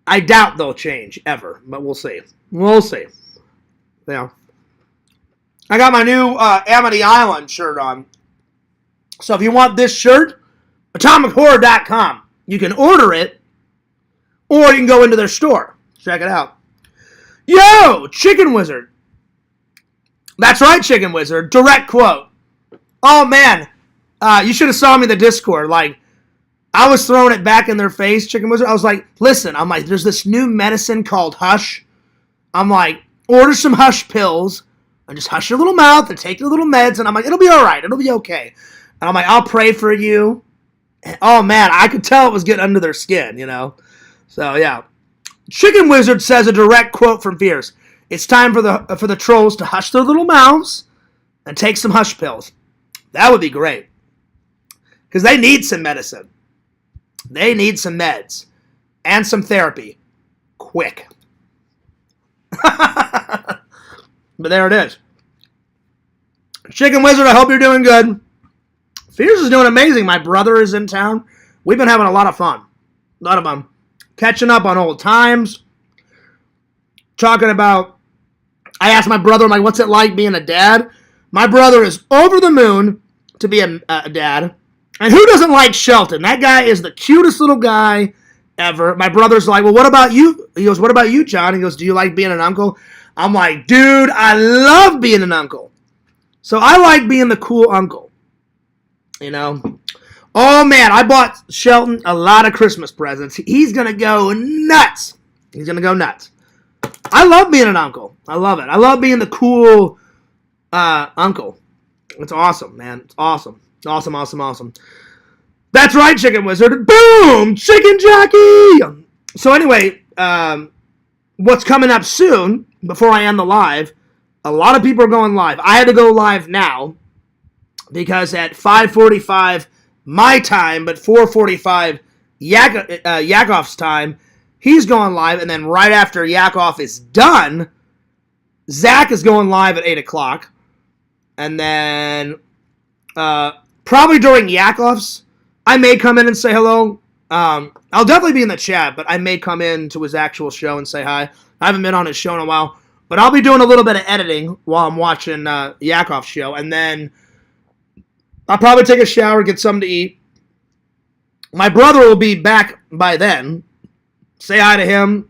I doubt they'll change ever, but we'll see. We'll see. Yeah. I got my new Amity Island shirt on. So if you want this shirt, atomichorror.com. You can order it, or you can go into their store. Check it out. Yo, Chicken Wizard. That's right, Chicken Wizard. Direct quote. Oh, man. You should have saw me in the Discord. Like, I was throwing it back in their face, Chicken Wizard. I was like, listen, I'm like, there's this new medicine called Hush. I'm like, order some Hush pills, and just hush your little mouth and take your little meds, and I'm like, it'll be all right. It'll be okay. And I'm like, I'll pray for you. And, oh, man, I could tell it was getting under their skin, you know. So, yeah. Chicken Wizard says a direct quote from Fierce. It's time for the trolls to hush their little mouths and take some Hush pills. That would be great. Because they need some medicine. They need some meds. And some therapy. Quick. But there it is. Chicken Wizard, I hope you're doing good. Fierce is doing amazing. My brother is in town. We've been having a lot of fun. A lot of fun. Catching up on old times. Talking about, I asked my brother, I'm like, what's it like being a dad? My brother is over the moon to be a dad. And who doesn't like Shelton? That guy is the cutest little guy ever. My brother's like, well, what about you? He goes, what about you, John? He goes, do you like being an uncle? I'm like, dude, I love being an uncle. So I like being the cool uncle. You know? Oh, man, I bought Shelton a lot of Christmas presents. He's going to go nuts. He's going to go nuts. I love being an uncle. I love it. I love being the cool uncle. It's awesome, man. It's awesome. Awesome, awesome, awesome. That's right, Chicken Wizard. Boom! Chicken Jockey! So anyway, what's coming up soon, before I end the live, A lot of people are going live. I had to go live now because at 5:45 my time, but 4:45 Yakov's time, he's going live. And then right after Yakov is done, Zach is going live at 8 o'clock. And then probably during Yakov's, I may come in and say hello. I'll definitely be in the chat, but I may come in to his actual show and say hi. I haven't been on his show in a while. But I'll be doing a little bit of editing while I'm watching Yakov's show. And then I'll probably take a shower, get something to eat. My brother will be back by then. Say hi to him.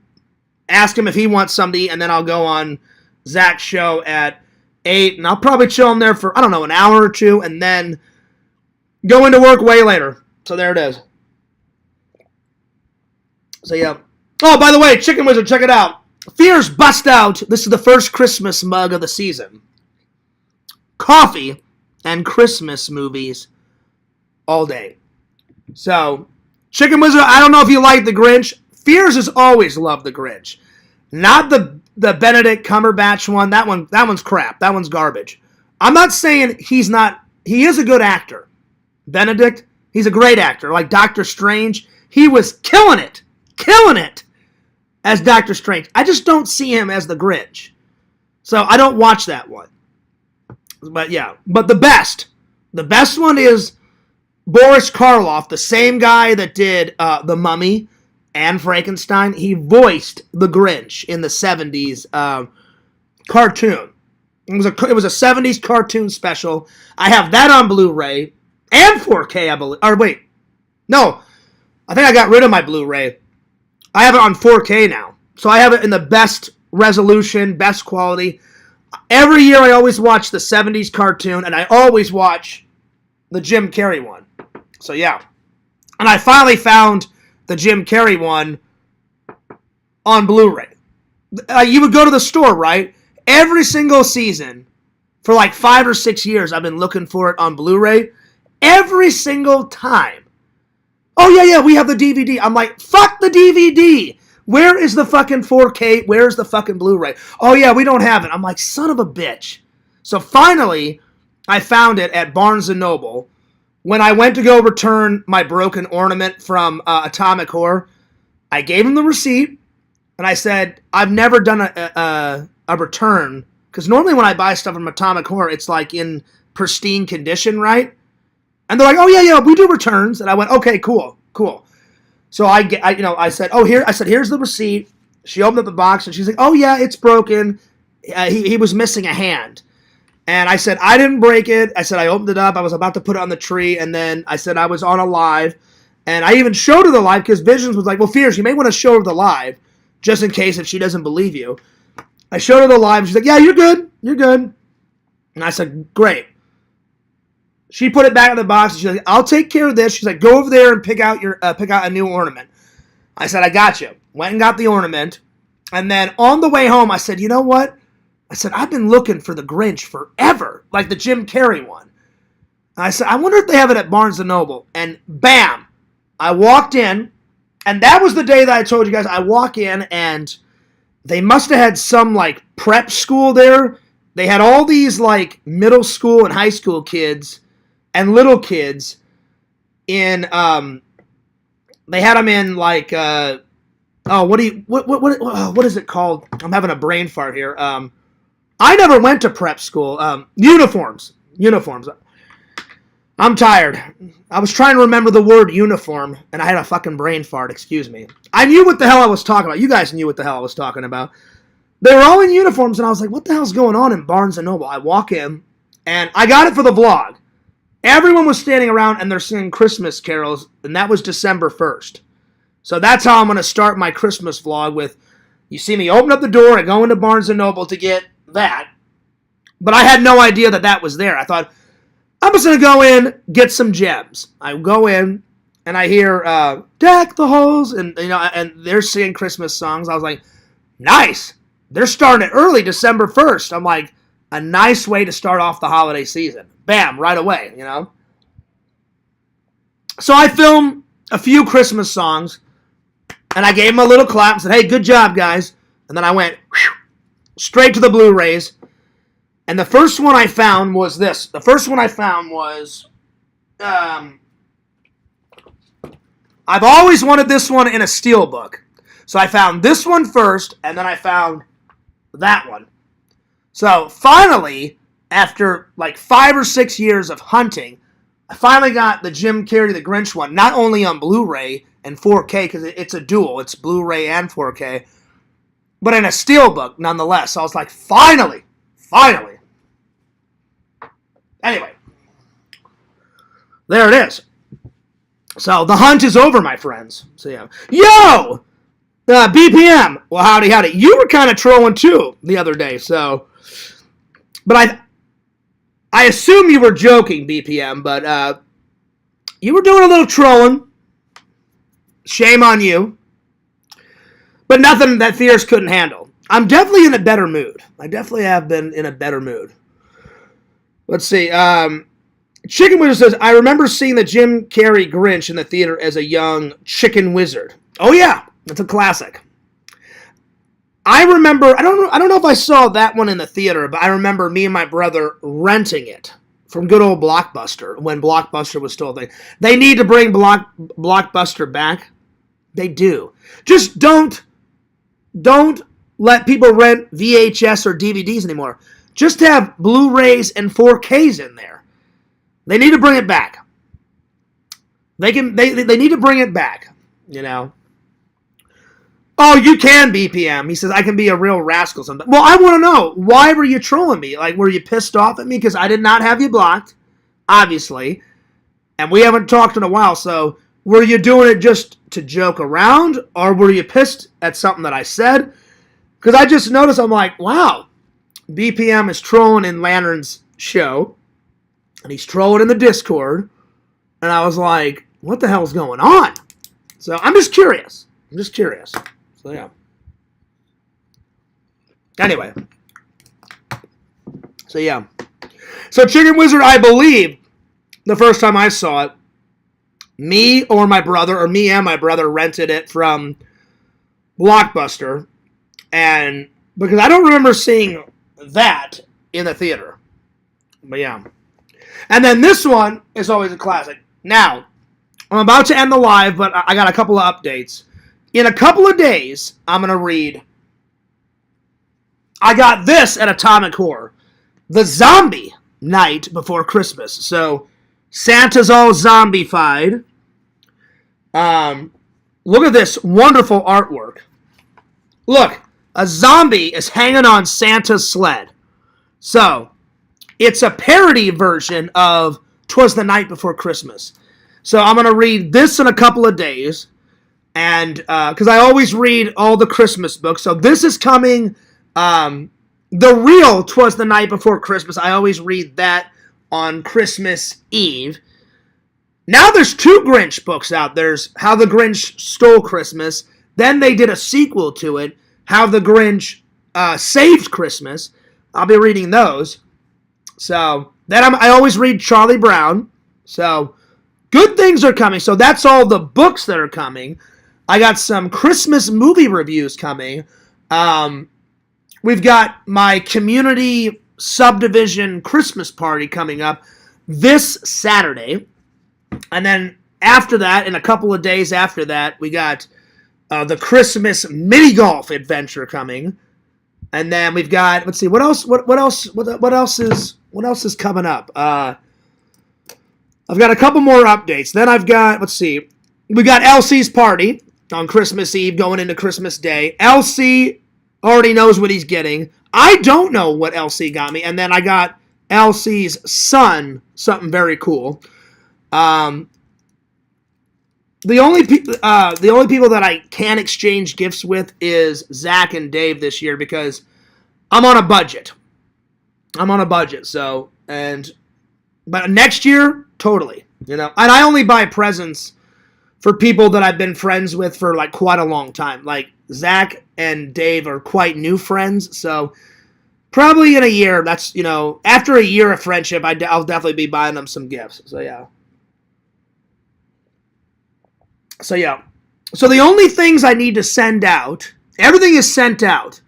Ask him if he wants something to eat. And then I'll go on Zach's show at 8. And I'll probably chill him there for, I don't know, an hour or two. And then go into work way later. So there it is. So yeah. Oh, by the way, Chicken Wizard, check it out. Fears bust out. This is the first Christmas mug of the season. Coffee and Christmas movies all day. So, Chicken Wizard, I don't know if you like the Grinch. Fears has always loved the Grinch. Not the Benedict Cumberbatch one. That one's crap. That one's garbage. I'm not saying he's not. He is a good actor. Benedict, he's a great actor. Like Doctor Strange, he was killing it. Killing it. As Doctor Strange. I just don't see him as the Grinch. So I don't watch that one. But yeah. But the best one is Boris Karloff, the same guy that did The Mummy and Frankenstein. He voiced the Grinch in the 70s cartoon. It was a 70s cartoon special. I have that on Blu-ray and 4K, I believe. Or wait. No. I think I got rid of my Blu-ray. I have it on 4K now. So I have it in the best resolution, best quality. Every year I always watch the 70s cartoon, and I always watch the Jim Carrey one. So yeah. And I finally found the Jim Carrey one on Blu-ray. You would go to the store, right? Every single season, for like 5 or 6 years, I've been looking for it on Blu-ray. Every single time. Oh, yeah, we have the DVD. I'm like, fuck the DVD. Where is the fucking 4K? Where's the fucking Blu-ray? Oh, yeah, we don't have it. I'm like, son of a bitch. So finally, I found it at Barnes & Noble. When I went to go return my broken ornament from Atomic Horror, I gave him the receipt, and I said, I've never done a return. Because normally when I buy stuff from Atomic Horror, it's like in pristine condition, right? And they're like, oh, yeah, we do returns. And I went, okay, cool. So I said, here's the receipt. She opened up the box, and she's like, oh, yeah, it's broken. He was missing a hand. And I said, I didn't break it. I said, I opened it up. I was about to put it on the tree. And then I said I was on a live. And I even showed her the live because Visions was like, well, Fears, you may want to show her the live just in case if she doesn't believe you. I showed her the live. She's like, yeah, you're good. And I said, great. She put it back in the box, and she's like, I'll take care of this. She's like, go over there and pick out a new ornament. I said, I got you. Went and got the ornament. And then on the way home, I said, you know what? I said, I've been looking for the Grinch forever, like the Jim Carrey one. And I said, I wonder if they have it at Barnes & Noble. And bam, I walked in, and that was the day that I told you guys. I walk in, and they must have had some, like, prep school there. They had all these, like, middle school and high school kids and little kids in, they had them in, like, what is it called? I'm having a brain fart here. I never went to prep school. Uniforms. I'm tired. I was trying to remember the word uniform, and I had a fucking brain fart, excuse me. I knew what the hell I was talking about. You guys knew what the hell I was talking about. They were all in uniforms, and I was like, what the hell's going on in Barnes & Noble? I walk in, and I got it for the vlog. Everyone was standing around, and they're singing Christmas carols, and that was December 1st. So that's how I'm going to start my Christmas vlog with, you see me open up the door and go into Barnes & Noble to get that. But I had no idea that that was there. I thought, I'm just going to go in, get some gems. I go in, and I hear, deck the halls, and they're singing Christmas songs. I was like, nice. They're starting it early, December 1st. I'm like, a nice way to start off the holiday season. Bam, right away, So I filmed a few Christmas songs, and I gave them a little clap and said, hey, good job, guys. And then I went straight to the Blu-rays. And the first one I found was this. The first one I found was, I've always wanted this one in a steelbook. So I found this one first, and then I found that one. So finally, after like 5 or 6 years of hunting, I finally got the Jim Carrey The Grinch one, not only on Blu-ray and 4K, because it's a dual. It's Blu-ray and 4K, but in a steelbook nonetheless. So I was like, finally. Anyway, there it is. So the hunt is over, my friends. So yeah. Yo! BPM. Well, howdy. You were kind of trolling too the other day, so. But I assume you were joking, BPM, but you were doing a little trolling. Shame on you. But nothing that Fierce couldn't handle. I'm definitely in a better mood. I definitely have been in a better mood. Let's see. Chicken Wizard says, I remember seeing the Jim Carrey Grinch in the theater as a young chicken wizard. Oh, yeah. That's a classic. I remember, I don't know if I saw that one in the theater, but I remember me and my brother renting it from good old Blockbuster when Blockbuster was still a thing. They need to bring Blockbuster back. They do. Just don't let people rent VHS or DVDs anymore. Just have Blu-rays and 4Ks in there. They need to bring it back. They need to bring it back, you know. Oh, you can, BPM. He says, I can be a real rascal sometimes. Well, I want to know, why were you trolling me? Like, were you pissed off at me? Because I did not have you blocked, obviously. And we haven't talked in a while, so were you doing it just to joke around? Or were you pissed at something that I said? Because I just noticed, I'm like, wow, BPM is trolling in Lantern's show. And he's trolling in the Discord. And I was like, what the hell's going on? So I'm just curious. So yeah. Anyway. So yeah. So Chicken Wizard, I believe, the first time I saw it, me and my brother rented it from Blockbuster. And because I don't remember seeing that in the theater. But yeah. And then this one is always a classic. Now, I'm about to end the live, but I got a couple of updates. In a couple of days, I'm going to read. I got this at Atomic Horror. The Zombie Night Before Christmas. So, Santa's all zombified. Look at this wonderful artwork. Look, a zombie is hanging on Santa's sled. So, it's a parody version of 'Twas the Night Before Christmas. So I'm going to read this in a couple of days. And because I always read all the Christmas books. So this is coming, the real 'Twas the Night Before Christmas. I always read that on Christmas Eve. Now there's 2 Grinch books out. There's How the Grinch Stole Christmas. Then they did a sequel to it, How the Grinch Saved Christmas. I'll be reading those. So, then I always read Charlie Brown. So, good things are coming. So, that's all the books that are coming. I got some Christmas movie reviews coming. We've got my community subdivision Christmas party coming up this Saturday. And then after that, in a couple of days after that, we got the Christmas mini golf adventure coming. And then we've got, let's see, what else is coming up? I've got a couple more updates. Then I've got, let's see, we got LC's party on Christmas Eve going into Christmas Day. LC already knows what he's getting. I don't know what LC got me. And then I got LC's son something very cool. The only people that I can exchange gifts with is Zach and Dave this year because I'm on a budget. So, but next year, totally, you know. And I only buy presents for people that I've been friends with for like quite a long time. Like Zach and Dave are quite new friends, so probably in a year, that's, you know, after a year of friendship, I'll definitely be buying them some gifts. So yeah. So the only things I need to send out, everything is sent out,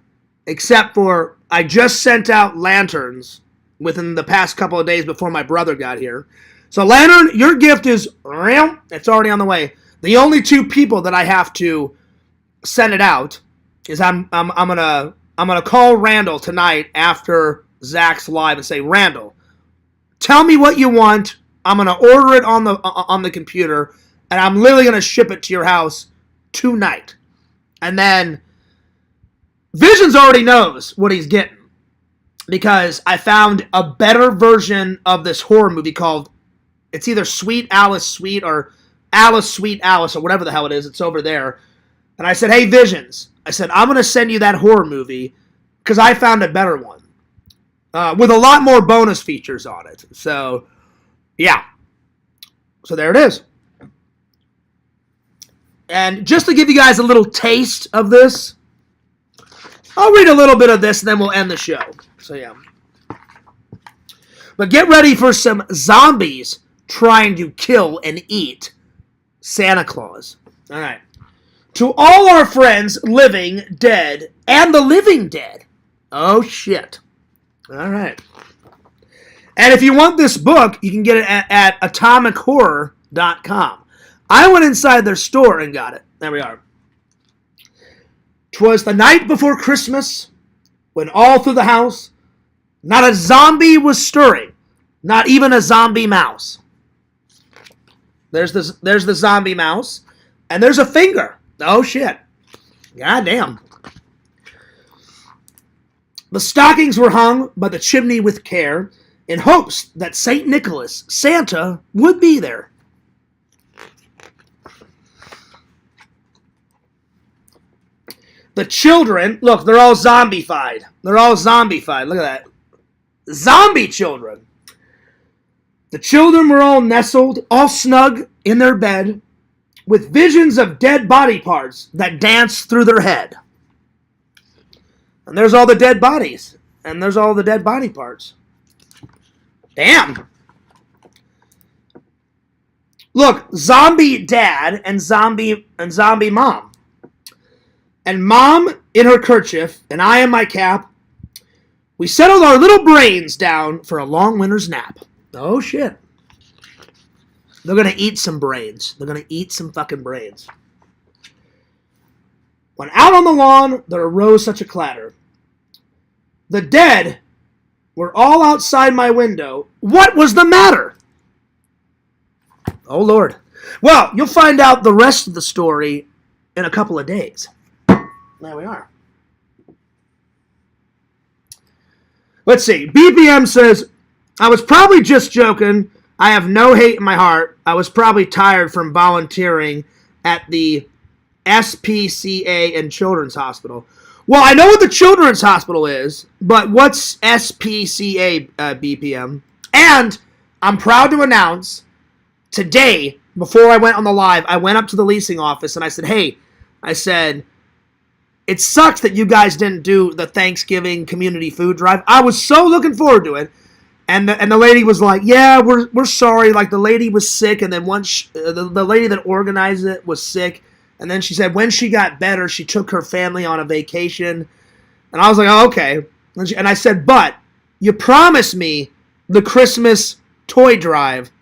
except for I just sent out lanterns within the past couple of days before my brother got here. So Lantern, your gift is real. It's already on the way. The only two people that I have to send it out is I'm gonna call Randall tonight after Zach's live and say, Randall, tell me what you want. I'm gonna order it on the computer, and I'm literally gonna ship it to your house tonight. And then Visions already knows what he's getting because I found a better version of this horror movie called, it's either Sweet Alice Sweet or Alice Sweet Alice or whatever the hell it is. It's over there. And I said, hey, Visions, I said, I'm going to send you that horror movie because I found a better one with a lot more bonus features on it. So, yeah. So there it is. And just to give you guys a little taste of this, I'll read a little bit of this and then we'll end the show. So, yeah. But get ready for some zombies trying to kill and eat Santa Claus. All right. To all our friends living, dead, and the living dead. Oh, shit. All right. And if you want this book, you can get it at atomichorror.com. I went inside their store and got it. There we are. 'Twas the night before Christmas, when all through the house, not a zombie was stirring, not even a zombie mouse. There's the zombie mouse, and there's a finger. Oh, shit. God damn. The stockings were hung by the chimney with care, in hopes that St. Nicholas, Santa, would be there. The children, look, they're all zombified. They're all zombified. Look at that. Zombie children. The children were all nestled, all snug in their bed, with visions of dead body parts that danced through their head. And there's all the dead bodies. And there's all the dead body parts. Damn. Look, zombie dad and zombie mom. And mom in her kerchief, and I in my cap. We settled our little brains down for a long winter's nap. Oh, shit. They're going to eat some brains. They're going to eat some fucking brains. When out on the lawn, there arose such a clatter. The dead were all outside my window. What was the matter? Oh, Lord. Well, you'll find out the rest of the story in a couple of days. There we are. Let's see. BPM says, I was probably just joking. I have no hate in my heart. I was probably tired from volunteering at the SPCA and Children's Hospital. Well, I know what the Children's Hospital is, but what's SPCA, BPM? And I'm proud to announce today, before I went on the live, I went up to the leasing office and I said, hey, it sucks that you guys didn't do the Thanksgiving community food drive. I was so looking forward to it. And the lady was like, yeah, we're sorry. Like, the lady was sick, and then once the lady that organized it was sick. And then she said when she got better, she took her family on a vacation. And I was like, oh, okay. And I said, but you promised me the Christmas toy drive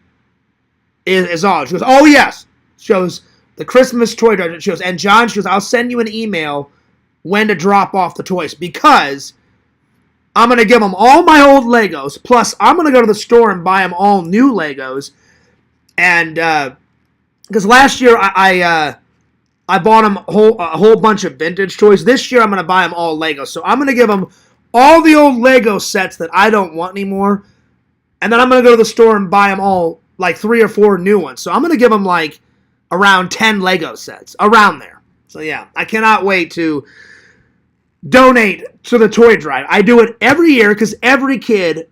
is on. She goes, oh, yes. She goes, the Christmas toy drive. She goes, and John, she goes, I'll send you an email when to drop off the toys, because I'm going to give them all my old Legos, plus I'm going to go to the store and buy them all new Legos. And because last year I bought them a whole bunch of vintage toys. This year I'm going to buy them all Legos. So I'm going to give them all the old Lego sets that I don't want anymore. And then I'm going to go to the store and buy them all, like 3 or 4 new ones. So I'm going to give them like around 10 Lego sets, around there. So yeah, I cannot wait to donate to the toy drive. I do it every year because every kid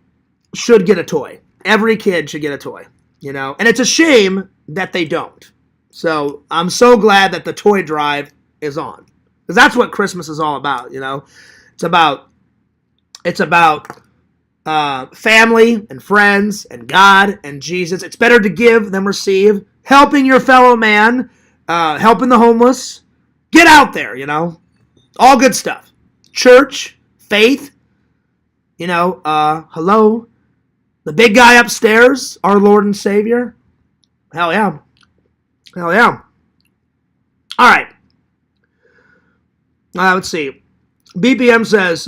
should get a toy. Every kid should get a toy, you know? And it's a shame that they don't. So I'm so glad that the toy drive is on. Because that's what Christmas is all about, you know? It's about family and friends and God and Jesus. It's better to give than receive. Helping your fellow man. Helping the homeless. Get out there, you know? All good stuff. Church, faith, you know, hello, The big guy upstairs, our Lord and Savior. Hell yeah. Hell yeah. All right. Let's see. BPM says,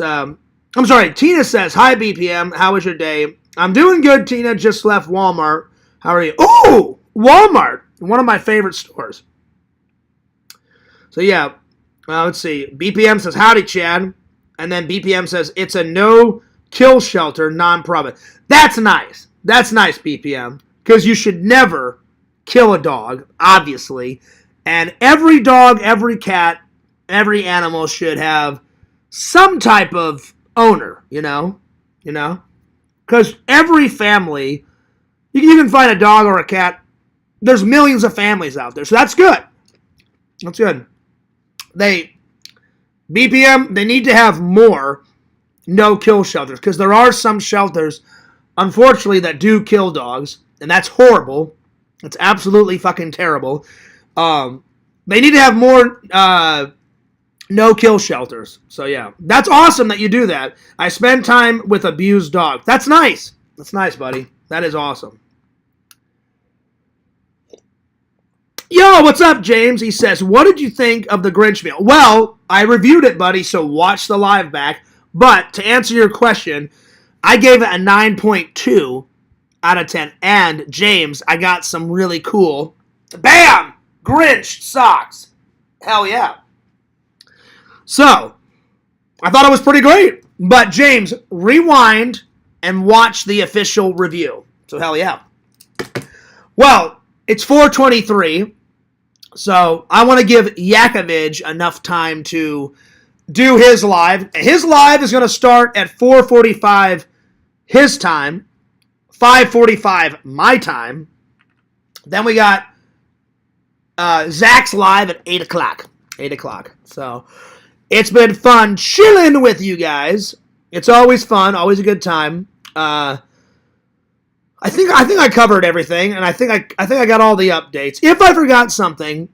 Tina says, hi, BPM. How was your day? I'm doing good, Tina. Just left Walmart. How are you? Ooh, Walmart. One of my favorite stores. So, yeah. Let's see. BPM says, howdy, Chad. And then BPM says, it's a no-kill shelter, non-profit. That's nice. That's nice, BPM. Because you should never kill a dog, obviously. And every dog, every cat, every animal should have some type of owner, you know? Because every family, you can find a dog or a cat. There's millions of families out there, so that's good. That's good. BPM, they need to have more no-kill shelters, because there are some shelters, unfortunately, that do kill dogs, and that's horrible. It's absolutely fucking terrible. They need to have more no-kill shelters. So, yeah. That's awesome that you do that. I spend time with abused dogs. That's nice. That's nice, buddy. That is awesome. Yo, what's up, James? He says, what did you think of the Grinch meal? Well, I reviewed it, buddy, so watch the live back. But to answer your question, I gave it a 9.2 out of 10. And, James, I got some really cool, bam, Grinch socks. Hell yeah. So, I thought it was pretty great. But, James, rewind and watch the official review. So, hell yeah. Well, it's 4:23. So, I want to give Yakovich enough time to do his live. His live is going to start at 4:45 his time, 5:45 my time. Then we got Zach's live at 8 o'clock. 8 o'clock. So, it's been fun chilling with you guys. It's always fun, always a good time. I think I covered everything, and I think I got all the updates. If I forgot something,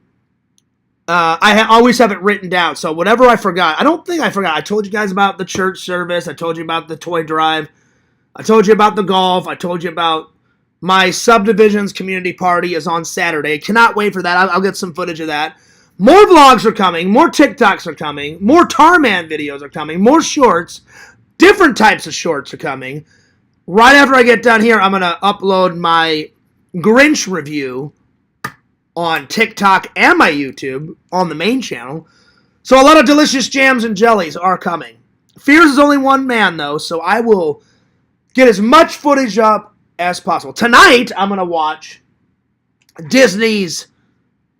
I always have it written down. So whatever I forgot, I don't think I forgot. I told you guys about the church service. I told you about the toy drive. I told you about the golf. I told you about my subdivisions community party is on Saturday. Cannot wait for that. I'll get some footage of that. More vlogs are coming. More TikToks are coming. More Tarman videos are coming. More shorts. Different types of shorts are coming. Right after I get done here, I'm going to upload my Grinch review on TikTok and my YouTube on the main channel. So a lot of delicious jams and jellies are coming. Fears is only one man, though, so I will get as much footage up as possible. Tonight, I'm going to watch Disney's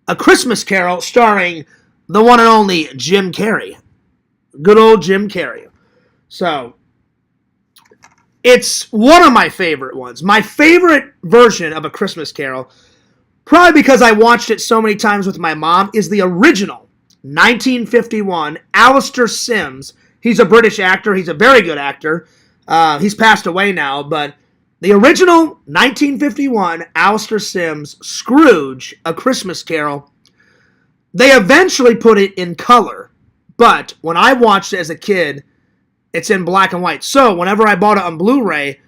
A Christmas Carol starring the one and only Jim Carrey. Good old Jim Carrey. So, it's one of my favorite ones. My favorite version of A Christmas Carol, probably because I watched it so many times with my mom, is the original 1951 Alistair Sims. He's a British actor. He's a very good actor. He's passed away now, but the original 1951 Alistair Sims Scrooge, A Christmas Carol, they eventually put it in color, but when I watched it as a kid, it's in black and white. So whenever I bought it on Blu-ray,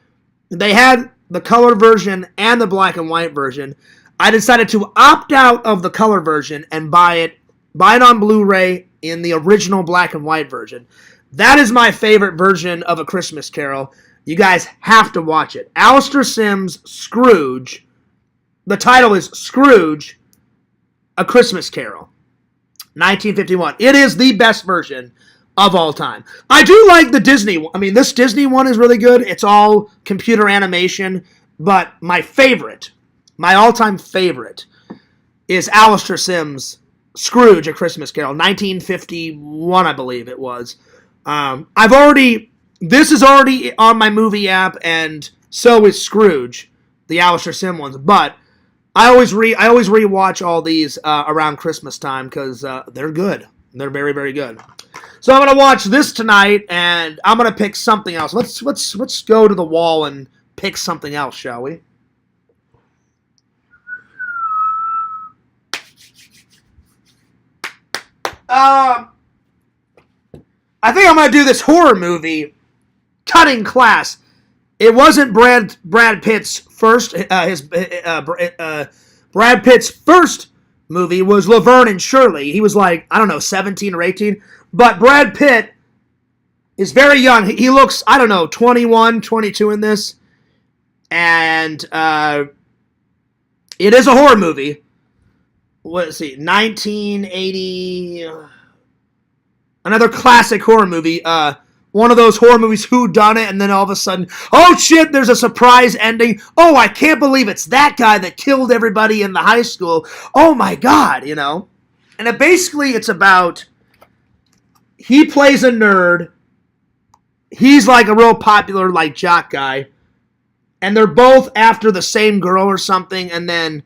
they had the color version and the black and white version. I decided to opt out of the color version and buy it on Blu-ray in the original black and white version. That is my favorite version of A Christmas Carol. You guys have to watch it. Alistair Sims Scrooge. The title is Scrooge, A Christmas Carol, 1951. It is the best version of all time. I do like the Disney one. I mean, this Disney one is really good. It's all computer animation. But my favorite, my all-time favorite, is Alistair Sims Scrooge, A Christmas Carol, 1951, I believe it was. This is already on my movie app, and so is Scrooge, the Alistair Sim ones. But I always rewatch all these around Christmas time because they're good. They're very, very good. So I'm gonna watch this tonight, and I'm gonna pick something else. Let's go to the wall and pick something else, shall we? I think I'm gonna do this horror movie, Cutting Class. It wasn't Brad Pitt's first. Brad Pitt's first movie was Laverne and Shirley. He was like, I don't know, 17 or 18. But Brad Pitt is very young. He looks, I don't know, 21, 22 in this. And it is a horror movie. Let's see, 1980. Another classic horror movie. One of those horror movies, who done it, and then all of a sudden, oh shit, there's a surprise ending. Oh, I can't believe it's that guy that killed everybody in the high school. Oh my god, you know? And it's about, he plays a nerd. He's like a real popular, like, jock guy. And they're both after the same girl or something, and then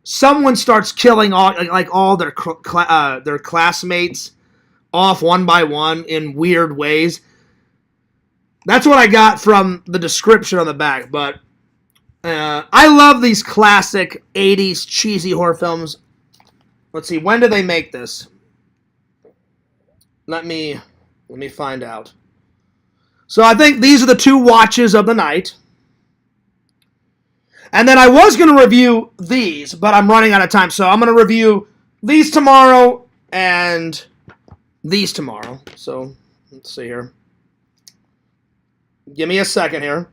someone starts killing all their classmates off one by one in weird ways. That's what I got from the description on the back, but I love these classic 80s cheesy horror films. Let's see, when did they make this? Let me find out. So I think these are the 2 watches of the night. And then I was going to review these, but I'm running out of time, so I'm going to review these tomorrow and these tomorrow. So let's see here. Give me a second here.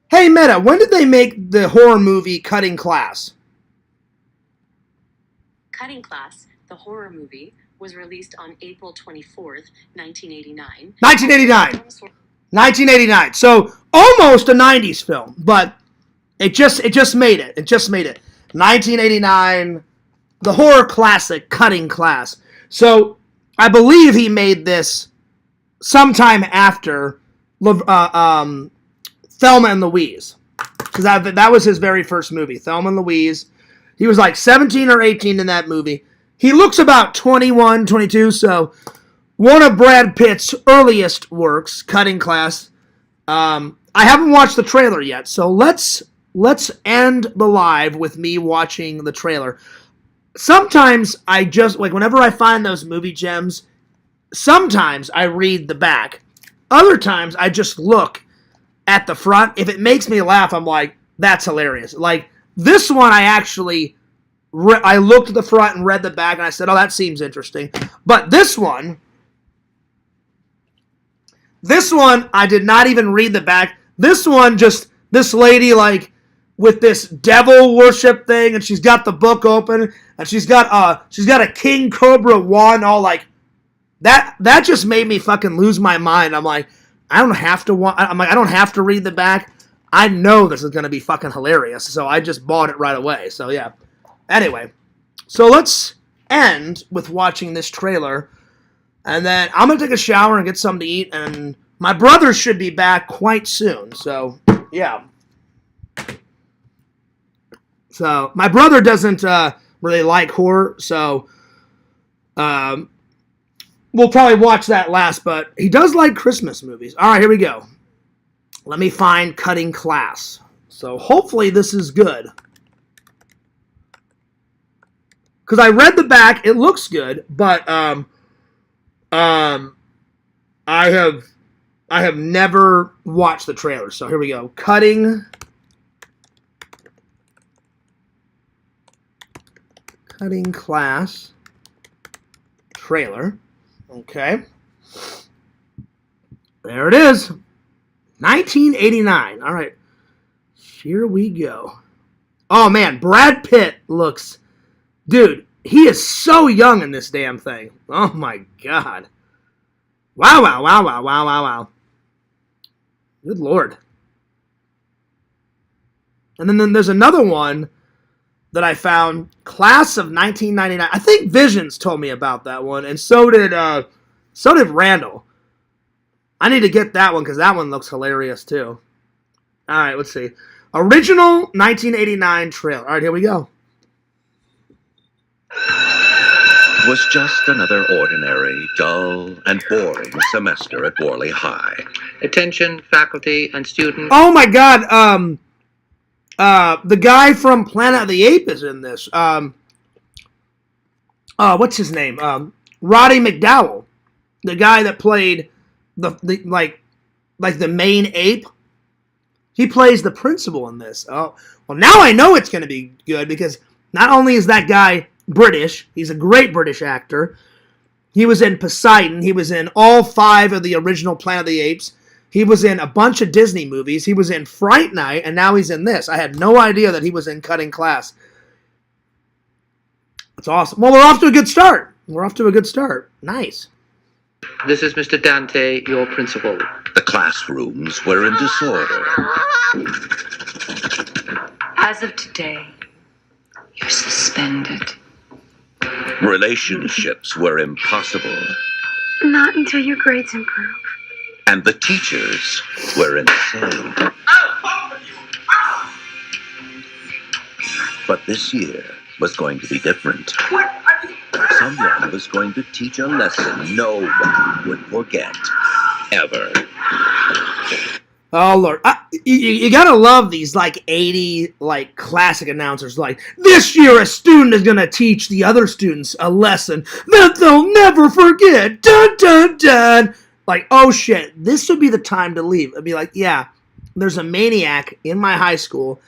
Hey, Meta, when did they make the horror movie Cutting Class? Cutting Class, the horror movie, was released on April 24th, 1989. 1989. So almost a 90s film, but it just made it. It just made it. 1989, the horror classic Cutting Class. So I believe he made this sometime after Thelma and Louise, because that was his very first movie, Thelma and Louise. He was like 17 or 18 in that movie. He looks about 21, 22, so one of Brad Pitt's earliest works, Cutting Class. I haven't watched the trailer yet, so let's end the live with me watching the trailer. Sometimes I just, like, whenever I find those movie gems, sometimes I read the back. Other times I just look at the front. If it makes me laugh, I'm like, that's hilarious. Like, this one I actually, I looked at the front and read the back, and I said, oh, that seems interesting. But this one, I did not even read the back. This one, just this lady, like, with this devil worship thing, and she's got the book open, and she's got a king cobra wand, all like that. That just made me fucking lose my mind. I'm like, I don't have to read the back. I know this is gonna be fucking hilarious, so I just bought it right away. So yeah. Anyway, so let's end with watching this trailer, and then I'm gonna take a shower and get something to eat, and my brother should be back quite soon. So yeah. So my brother doesn't really like horror, so we'll probably watch that last, but he does like Christmas movies. All right, here we go. Let me find Cutting Class. So hopefully this is good. Because I read the back, it looks good, but I have never watched the trailer. So here we go. Cutting Class trailer. Okay. There it is. 1989. All right. Here we go. Oh, man. Brad Pitt looks... Dude, he is so young in this damn thing. Oh, my God. Wow, wow, wow, wow, wow, wow, wow. Good Lord. And then there's another one that I found, Class of 1999. I think Visions told me about that one, and so did Randall. I need to get that one because that one looks hilarious too. All right, let's see. Original 1989 trailer. All right, here we go. It was just another ordinary, dull, and boring semester at Worley High. Attention, faculty and students. Oh my God. The guy from Planet of the Apes is in this. What's his name? Roddy McDowall, the guy that played the like the main ape. He plays the principal in this. Oh, well, now I know it's going to be good because not only is that guy British, he's a great British actor. He was in Poseidon. He was in all 5 of the original Planet of the Apes. He was in a bunch of Disney movies. He was in Fright Night, and now he's in this. I had no idea that he was in Cutting Class. That's awesome. Well, we're off to a good start. Nice. This is Mr. Dante, your principal. The classrooms were in disorder. As of today, you're suspended. Relationships were impossible. Not until your grades improve. And the teachers were insane. But this year was going to be different. Someone was going to teach a lesson no one would forget. Ever. Oh, Lord. You gotta love these, like, 80, like, classic announcers. Like, this year a student is gonna teach the other students a lesson that they'll never forget. Dun, dun, dun. Like, oh, shit. This would be the time to leave. It'd be like, yeah, there's a maniac in my high school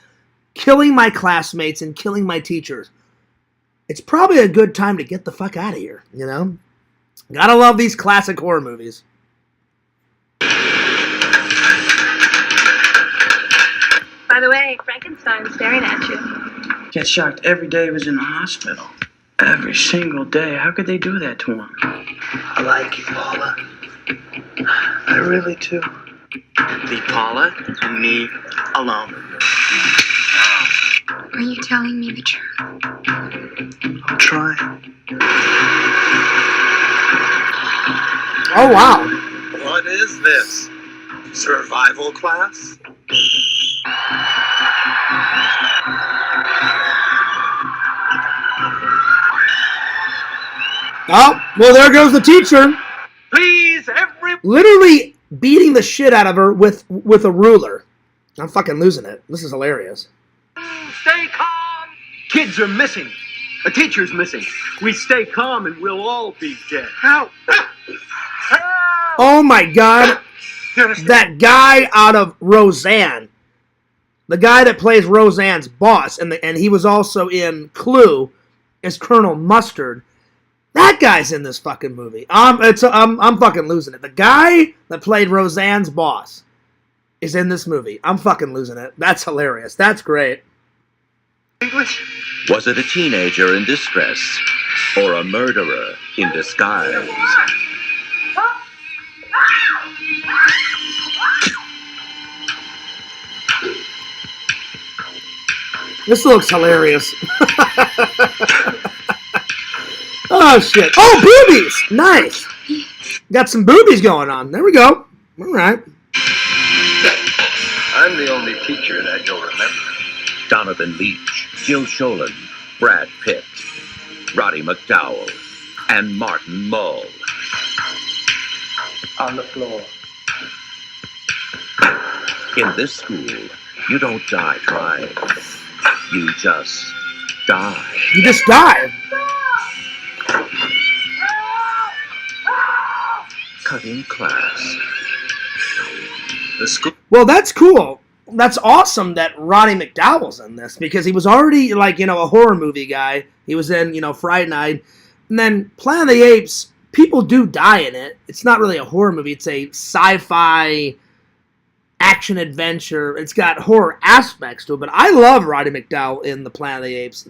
killing my classmates and killing my teachers. It's probably a good time to get the fuck out of here, you know? Gotta love these classic horror movies. By the way, Frankenstein's staring at you. Get shocked every day he was in the hospital. Every single day. How could they do that to him? I like you, Paula. I really do. Leave Paula and me alone. Are you telling me the truth? I'm trying. Oh, wow. What is this? Survival class? Oh, well, there goes the teacher. Please, everyone. Literally beating the shit out of her with a ruler. I'm fucking losing it. This is hilarious. Stay calm. Kids are missing. A teacher's missing. We stay calm and we'll all be dead. Help! Help! Oh my god. That guy out of Roseanne. The guy that plays Roseanne's boss, and he was also in Clue as Colonel Mustard. That guy's in this fucking movie. I'm fucking losing it. The guy that played Roseanne's boss is in this movie. I'm fucking losing it. That's hilarious. That's great. English? Was it a teenager in distress or a murderer in disguise? This looks hilarious. Oh, shit. Oh, boobies! Nice. Got some boobies going on. There we go. All right. I'm the only teacher that you'll remember. Donovan Leitch, Jill Sholin, Brad Pitt, Roddy McDowell, and Martin Mull. On the floor. In this school, you don't die trying. You just die. You just die. Cutting class. The school. Well, that's cool. That's awesome that Roddy McDowell's in this because he was already, like, a horror movie guy. He was in, Friday Night. And then Planet of the Apes, people do die in it. It's not really a horror movie. It's a sci-fi action-adventure. It's got horror aspects to it. But I love Roddy McDowell in the Planet of the Apes.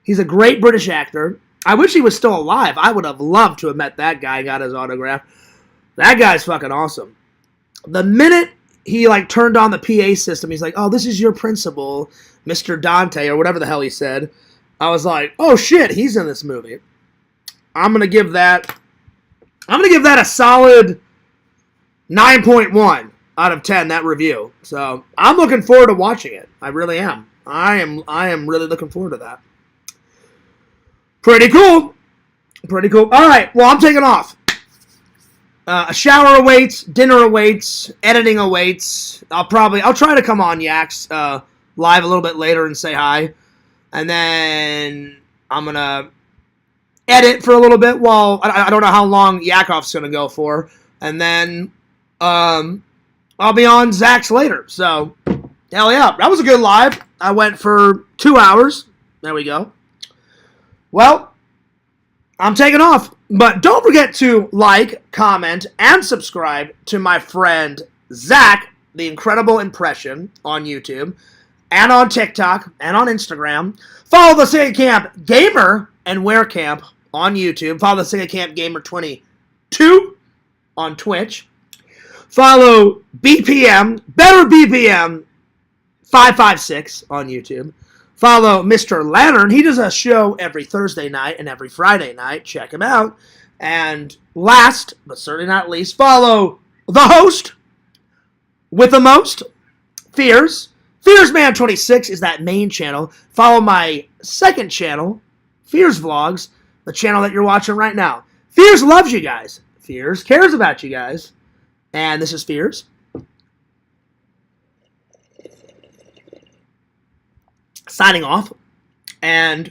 He's a great British actor. I wish he was still alive. I would have loved to have met that guy and got his autograph. That guy's fucking awesome. The minute he, turned on the PA system, he's like, oh, this is your principal, Mr. Dante, or whatever the hell he said. I was like, oh, shit, he's in this movie. I'm going to give that a solid 9.1 out of 10, that review. So I'm looking forward to watching it. I really am. I am really looking forward to that. Pretty cool. All right, well, I'm taking off. A shower awaits, dinner awaits, editing awaits. I'll try to come on Yaks live a little bit later and say hi. And then I'm going to edit for a little bit while I don't know how long Yakov's going to go for. And then I'll be on Zach's later. So, hell yeah. That was a good live. I went for 2 hours. There we go. Well, I'm taking off. But don't forget to like, comment, and subscribe to my friend Zach, the Incredible Impression, on YouTube, and on TikTok, and on Instagram. Follow the Sega Camp Gamer and Wear Camp on YouTube. Follow the Sega Camp Gamer 22 on Twitch. Follow BPM, Better BPM 556 on YouTube. Follow Mr. Lantern. He does a show every Thursday night and every Friday night. Check him out. And last, but certainly not least, follow the host with the most, Fears. FearsMan26 is that main channel. Follow my second channel, Fears Vlogs, the channel that you're watching right now. Fears loves you guys. Fears cares about you guys. And this is Fears. Signing off. And